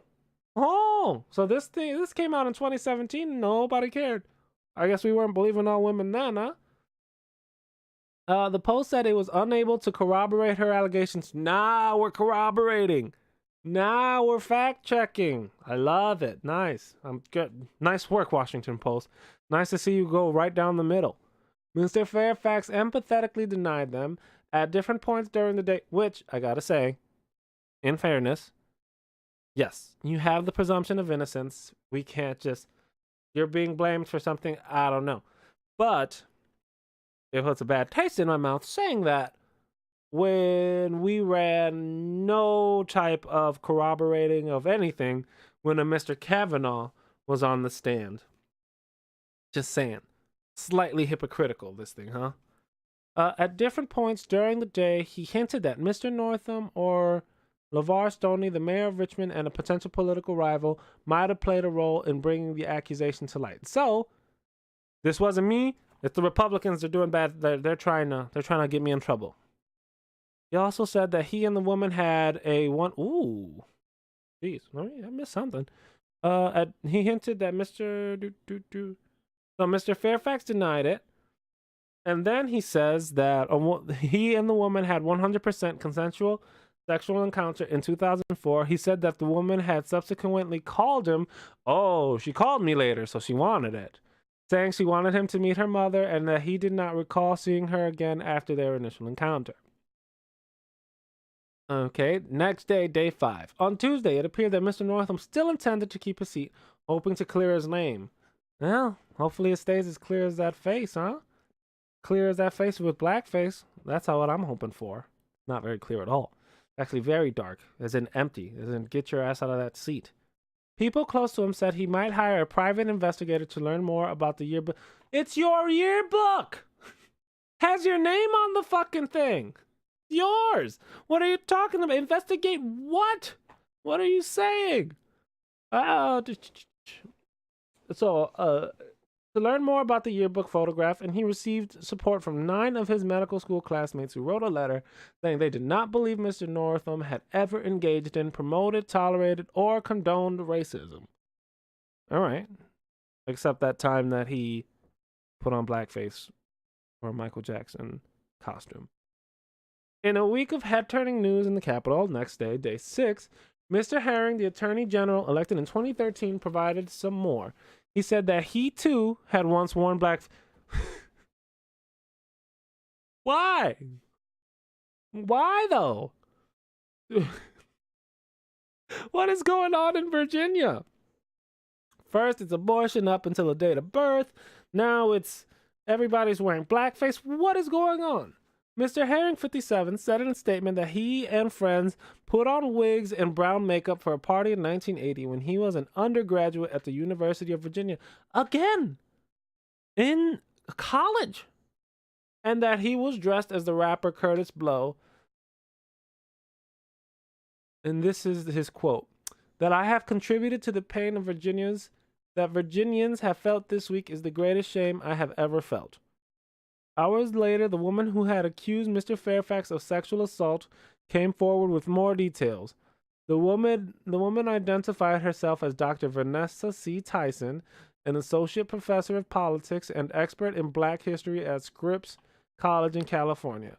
so this came out in 2017 and nobody cared. I guess we weren't believing all women then, huh? The Post said it was unable to corroborate her allegations. Now we're corroborating. Now we're fact checking. I love it. Nice. I'm good. Nice work, Washington Post. Nice to see you go right down the middle. Mr. Fairfax empathetically denied them at different points during the day, which, I gotta say, in fairness, yes, you have the presumption of innocence. We can't just, you're being blamed for something, I don't know. But it puts a bad taste in my mouth saying that when we ran no type of corroborating of anything when a Mr. Kavanaugh was on the stand. Just saying. Slightly hypocritical, this thing, huh? At different points during the day, he hinted that Mr. Northam or LeVar Stoney, the mayor of Richmond and a potential political rival, might have played a role in bringing the accusation to light. So, this wasn't me. It's the Republicans. They're doing bad. They're trying to get me in trouble. He also said that he and the woman had a one. Ooh, jeez, I missed something. He hinted that So Mr. Fairfax denied it, and then he says that he and the woman had 100% consensual sexual encounter in 2004. He said that the woman had subsequently called him. Oh, she called me later, so she wanted it, saying she wanted him to meet her mother, and that he did not recall seeing her again after their initial encounter. Okay, next day, day 5. On Tuesday, it appeared that Mr. Northam still intended to keep his seat, hoping to clear his name. Well, hopefully it stays as clear as that face, huh? Clear as that face with blackface. That's what I'm hoping for. Not very clear at all. Actually very dark, as in empty, as in get your ass out of that seat. People close to him said he might hire a private investigator to learn more about the yearbook. It's your yearbook! Has your name on the fucking thing. Yours. What are you talking about? Investigate what? What are you saying? To learn more about the yearbook photograph, and he received support from 9 of his medical school classmates who wrote a letter saying they did not believe Mr. Northam had ever engaged in, promoted, tolerated, or condoned racism. All right. Except that time that he put on blackface or Michael Jackson costume. In a week of head-turning news in the Capitol, next day, day 6, Mr. Herring, the Attorney General elected in 2013, provided some more. He said that he, too, had once worn black... Why? Why, though? What is going on in Virginia? First, it's abortion up until the date of birth. Now it's everybody's wearing blackface. What is going on? Mr. Herring, 57, said in a statement that he and friends put on wigs and brown makeup for a party in 1980 when he was an undergraduate at the University of Virginia. Again, in college. And that he was dressed as the rapper Curtis Blow. And this is his quote. That I have contributed to the pain of Virginians have felt this week is the greatest shame I have ever felt. Hours later, the woman who had accused Mr. Fairfax of sexual assault came forward with more details. The woman identified herself as Dr. Vanessa C. Tyson, an associate professor of politics and expert in black history at Scripps College in California.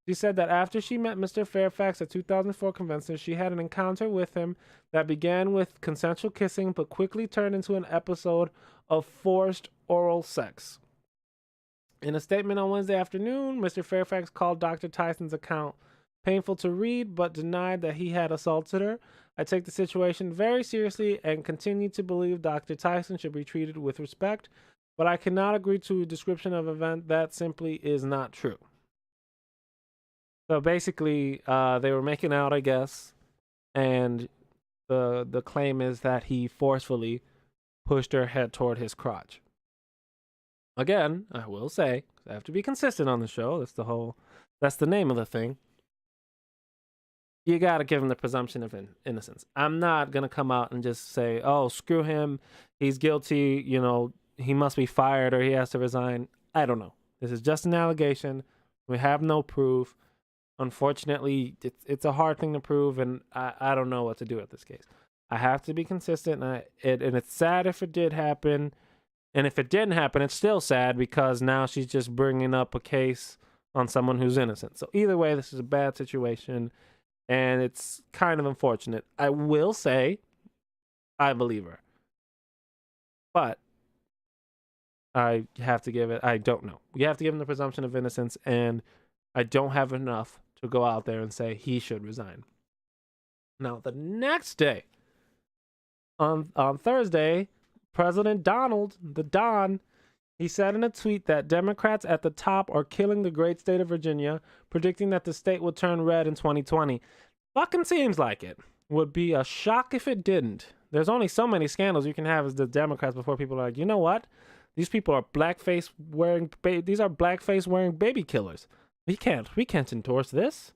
She said that after she met Mr. Fairfax at 2004 convention, she had an encounter with him that began with consensual kissing but quickly turned into an episode of forced oral sex. In a statement on Wednesday afternoon, Mr. Fairfax called Dr. Tyson's account painful to read, but denied that he had assaulted her. I take the situation very seriously and continue to believe Dr. Tyson should be treated with respect, but I cannot agree to a description of an event that simply is not true. So basically, they were making out, I guess, and the claim is that he forcefully pushed her head toward his crotch. Again, I will say, I have to be consistent on the show. That's the name of the thing. You got to give him the presumption of innocence. I'm not going to come out and just say, oh, screw him. He's guilty. You know, he must be fired or he has to resign. I don't know. This is just an allegation. We have no proof. Unfortunately, it's a hard thing to prove, and I don't know what to do with this case. I have to be consistent, and it's sad if it did happen. And if it didn't happen, it's still sad because now she's just bringing up a case on someone who's innocent. So either way, this is a bad situation, and it's kind of unfortunate. I will say I believe her, but I have to give it, I don't know. We have to give him the presumption of innocence, and I don't have enough to go out there and say he should resign. Now, the next day, on Thursday, President Donald, the Don, he said in a tweet that Democrats at the top are killing the great state of Virginia, predicting that the state will turn red in 2020. Fucking seems like it. Would be a shock if it didn't. There's only so many scandals you can have as the Democrats before people are like, you know what? These people are blackface wearing baby killers. We can't endorse this.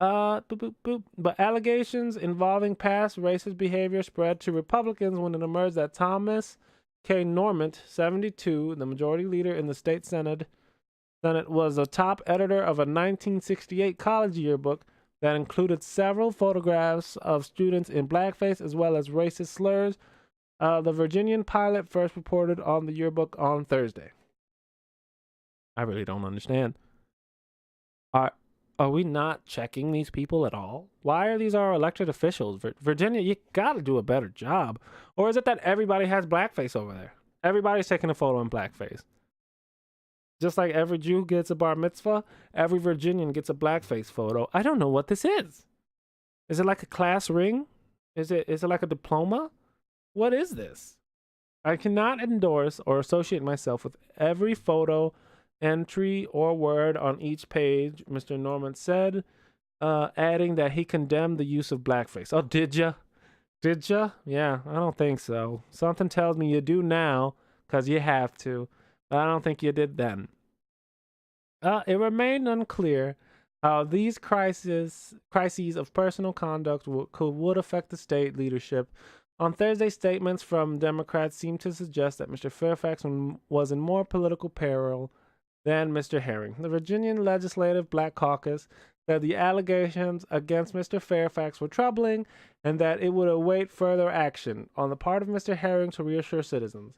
Boop, boop, boop. But allegations involving past racist behavior spread to Republicans when it emerged that Thomas K. Normant, 72, the majority leader in the state Senate, was a top editor of a 1968 college yearbook that included several photographs of students in blackface as well as racist slurs. The Virginian pilot first reported on the yearbook on Thursday. I really don't understand. Are we not checking these people at all? Why are these our elected officials? Virginia, you gotta do a better job. Or is it that everybody has blackface over there? Everybody's taking a photo in blackface. Just like every Jew gets a bar mitzvah, every Virginian gets a blackface photo. I don't know what this is. Is it like a class ring? Is it like a diploma? What is this? I cannot endorse or associate myself with every photo, entry, or word on each page, Mr. Norman said, adding that he condemned the use of blackface. Oh, did ya? Did ya? Yeah, I don't think so. Something tells me you do now, because you have to. But I don't think you did then. It remained unclear how these crises of personal conduct would affect the state leadership. On Thursday, statements from Democrats seemed to suggest that Mr. Fairfax was in more political peril than Mr. Herring. The Virginian Legislative Black Caucus said the allegations against Mr. Fairfax were troubling and that it would await further action on the part of Mr. Herring to reassure citizens.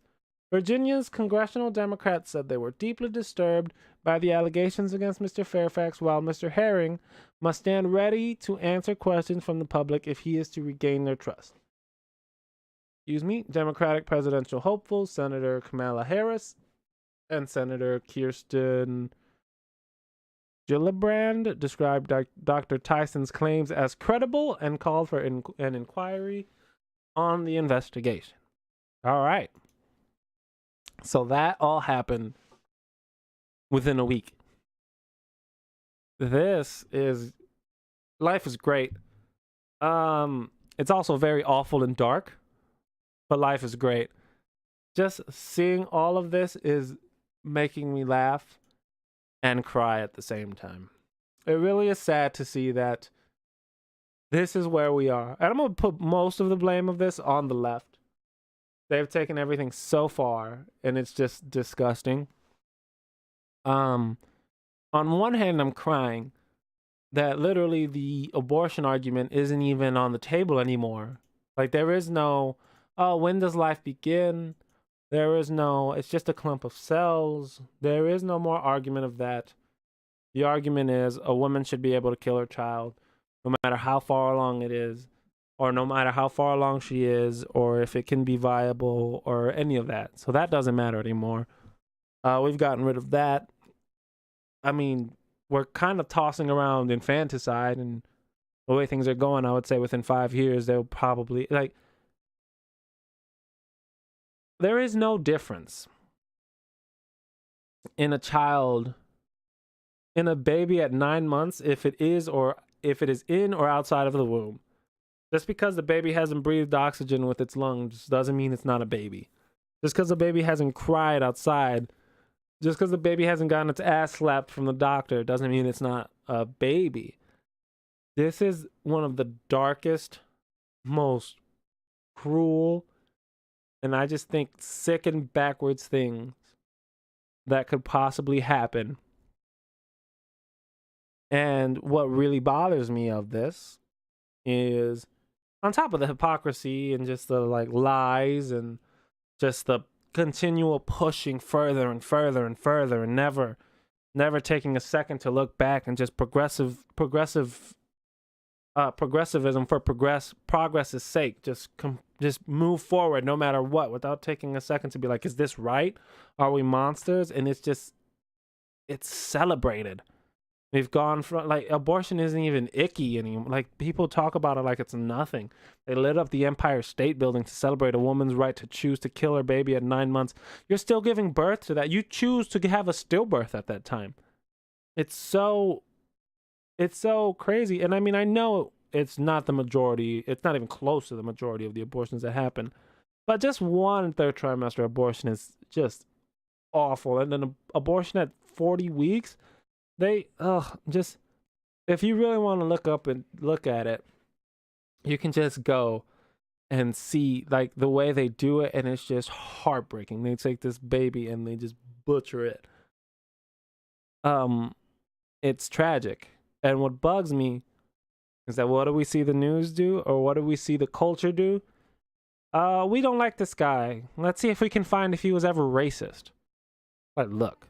Virginia's congressional Democrats said they were deeply disturbed by the allegations against Mr. Fairfax, while Mr. Herring must stand ready to answer questions from the public if he is to regain their trust. Democratic presidential hopefuls Senator Kamala Harris and Senator Kirsten Gillibrand described Dr. Tyson's claims as credible and called for an inquiry on the investigation. All right. So that all happened within a week. Life is great. It's also very awful and dark, but life is great. Just seeing all of this is making me laugh and cry at the same time. It really is sad to see that this is where we are. And I'm going to put most of the blame of this on the left. They've taken everything so far, and it's just disgusting. On one hand, I'm crying that literally the abortion argument isn't even on the table anymore. Like, there is no, oh, when does life begin? There is no, it's just a clump of cells. There is no more argument of that. The argument is a woman should be able to kill her child, no matter how far along it is, or no matter how far along she is, or if it can be viable, or any of that. So that doesn't matter anymore. We've gotten rid of that. I mean, we're kind of tossing around infanticide, and the way things are going, I would say within 5 years, they'll probably, like, there is no difference in a child, in a baby at 9 months, if it is in or outside of the womb. Just because the baby hasn't breathed oxygen with its lungs doesn't mean it's not a baby. Just because the baby hasn't cried outside, just because the baby hasn't gotten its ass slapped from the doctor doesn't mean it's not a baby. This is one of the darkest, most cruel, and I just think sick and backwards things that could possibly happen. And what really bothers me of this is, on top of the hypocrisy and just the lies and just the continual pushing further and further and further and never never taking a second to look back and just progressivism for progress's sake. Just move forward no matter what, without taking a second to be like, is this right? Are we monsters? And it's celebrated. We've gone from, like, abortion isn't even icky anymore. Like, people talk about it like it's nothing. They lit up the Empire State Building to celebrate a woman's right to choose to kill her baby at 9 months. You're still giving birth to that. You choose to have a stillbirth at that time. It's so crazy. And I mean, I know it's not the majority. It's not even close to the majority of the abortions that happen. But just one third trimester abortion is just awful. And then abortion at 40 weeks, just, if you really want to look at it, you can just go and see, like, the way they do it, and it's just heartbreaking. They take this baby and they just butcher it. It's tragic. And what bugs me is that, what do we see the news do, or what do we see the culture do? We don't like this guy. Let's see if we can find if he was ever racist. But look,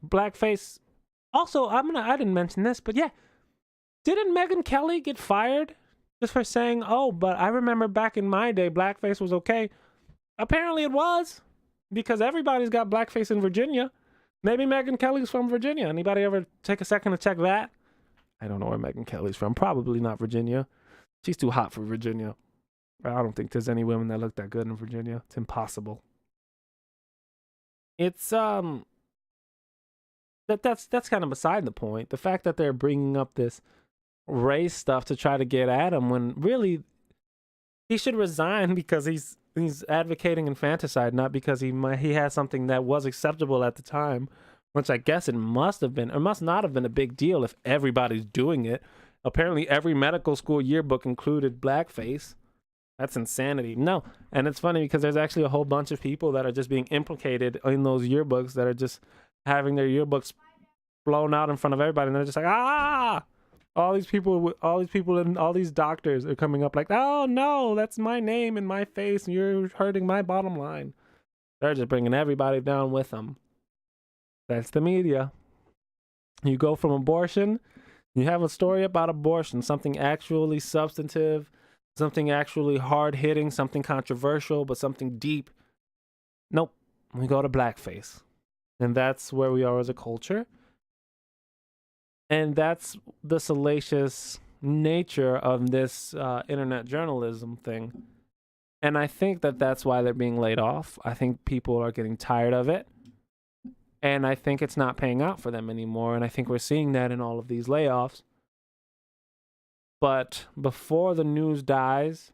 blackface. Also, I didn't mention this, but yeah, didn't Megyn Kelly get fired just for saying, "Oh, but I remember back in my day, blackface was okay"? Apparently, it was, because everybody's got blackface in Virginia. Maybe Megyn Kelly's from Virginia. Anybody ever take a second to check that? I don't know where Megyn Kelly's from. Probably not Virginia. She's too hot for Virginia. I don't think there's any women that look that good in Virginia. It's impossible. It's that's kind of beside the point. The fact that they're bringing up this race stuff to try to get at him, when really he should resign because he's advocating infanticide, not because he has something that was acceptable at the time, which I guess it must have been, or must not have been, a big deal if everybody's doing it. Apparently every medical school yearbook included blackface. That's insanity. No. And it's funny because there's actually a whole bunch of people that are just being implicated in those yearbooks, that are just having their yearbooks blown out in front of everybody, and they're just like, ah! All these people and all these doctors are coming up like, oh no, that's my name and my face, and you're hurting my bottom line. They're just bringing everybody down with them. That's the media. You go from abortion, you have a story about abortion, something actually substantive, something actually hard-hitting, something controversial, but something deep. Nope, we go to blackface. And that's where we are as a culture. And that's the salacious nature of this internet journalism thing. And I think that that's why they're being laid off. I think people are getting tired of it. And I think it's not paying out for them anymore. And I think we're seeing that in all of these layoffs. But before the news dies,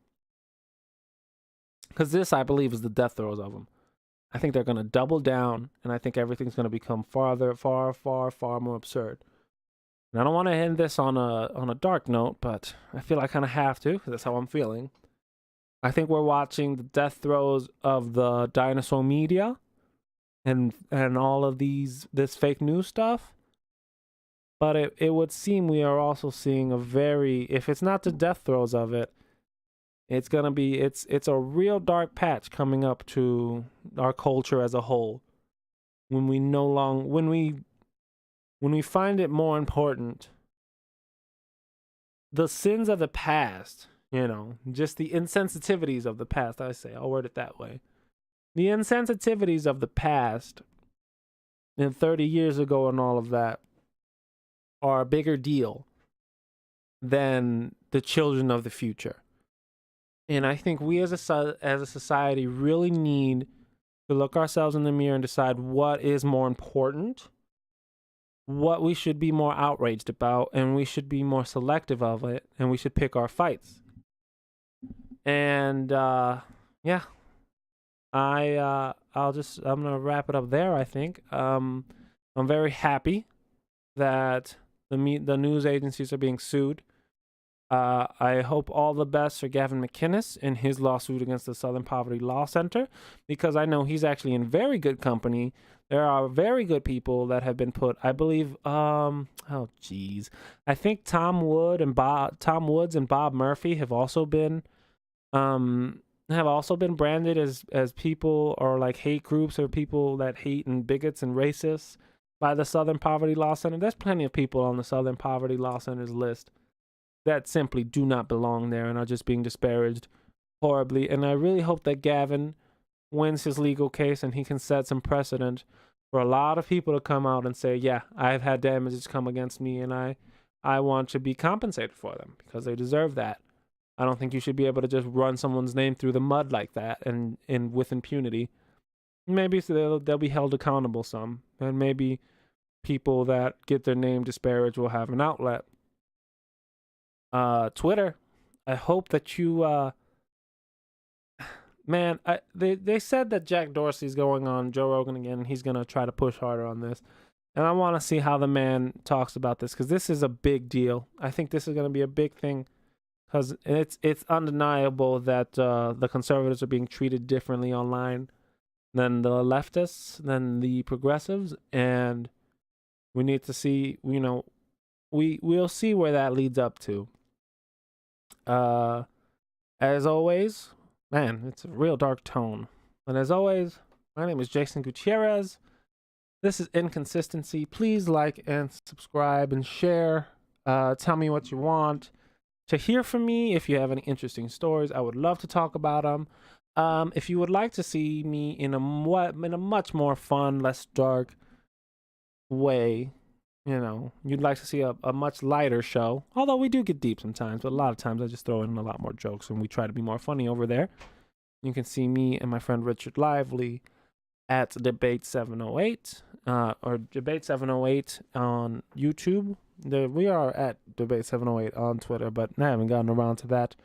because this, I believe, is the death throes of them, I think they're going to double down, and I think everything's going to become far more absurd. And I don't want to end this on a dark note, but I feel I kind of have to, because that's how I'm feeling. I think we're watching the death throes of the dinosaur media and all of this fake news stuff. But it would seem we are also seeing if it's not the death throes of it, it's a real dark patch coming up to our culture as a whole. When we find it more important, the sins of the past, just the insensitivities of the past, I'll word it that way. The insensitivities of the past, and 30 years ago and all of that, are a bigger deal than the children of the future. And I think we as a society really need to look ourselves in the mirror and decide what is more important, what we should be more outraged about, and we should be more selective of it, and we should pick our fights. And yeah, I'm gonna wrap it up there. I think I'm very happy that the news agencies are being sued. I hope all the best for Gavin McInnes in his lawsuit against the Southern Poverty Law Center, because I know he's actually in very good company. There are very good people that have been put, I believe, I think Tom Woods and Bob Murphy have also been branded as people, or like hate groups, or people that hate and bigots and racists. by the Southern Poverty Law Center. There's plenty of people on the Southern Poverty Law Center's list that simply do not belong there and are just being disparaged horribly. And I really hope that Gavin wins his legal case and he can set some precedent for a lot of people to come out and say, yeah, I've had damages come against me and I want to be compensated for them because they deserve that. I don't think you should be able to just run someone's name through the mud like that and with impunity. Maybe they'll be held accountable some, and maybe people that get their name disparaged will have an outlet. Twitter, I hope that you man, they said that Jack Dorsey's going on Joe Rogan again and he's going to try to push harder on this. And I want to see how the man talks about this, because this is a big deal. I think this is going to be a big thing, because it's undeniable that the conservatives are being treated differently online than the leftists, than the progressives, and we need to see, we'll see where that leads up to. As always, man, it's a real dark tone. And as always, my name is Jason Gutierrez. This is Inconsistency. Please like and subscribe and share. Tell me what you want to hear from me. If you have any interesting stories, I would love to talk about them. If you would like to see me in a much more fun, less dark way, you'd like to see a much lighter show. Although we do get deep sometimes, but a lot of times I just throw in a lot more jokes and we try to be more funny over there. You can see me and my friend Richard Lively at Debate 708 or Debate 708 on YouTube. We are at Debate 708 on Twitter, but I haven't gotten around to that.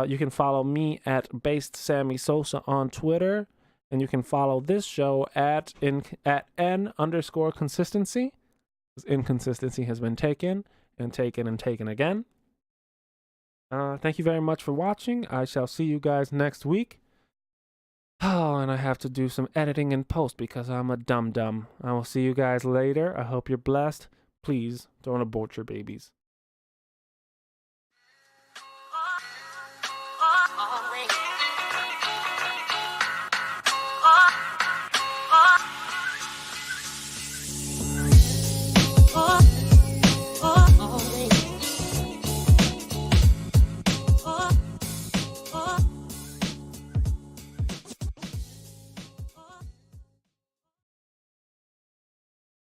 You can follow me at Based Sammy Sosa on Twitter, and you can follow this show at N_consistency. Inconsistency has been taken and taken and taken again. Thank you very much for watching. I shall see you guys next week. Oh, and I have to do some editing and post because I'm a dum-dum. I will see you guys later. I hope you're blessed. Please don't abort your babies.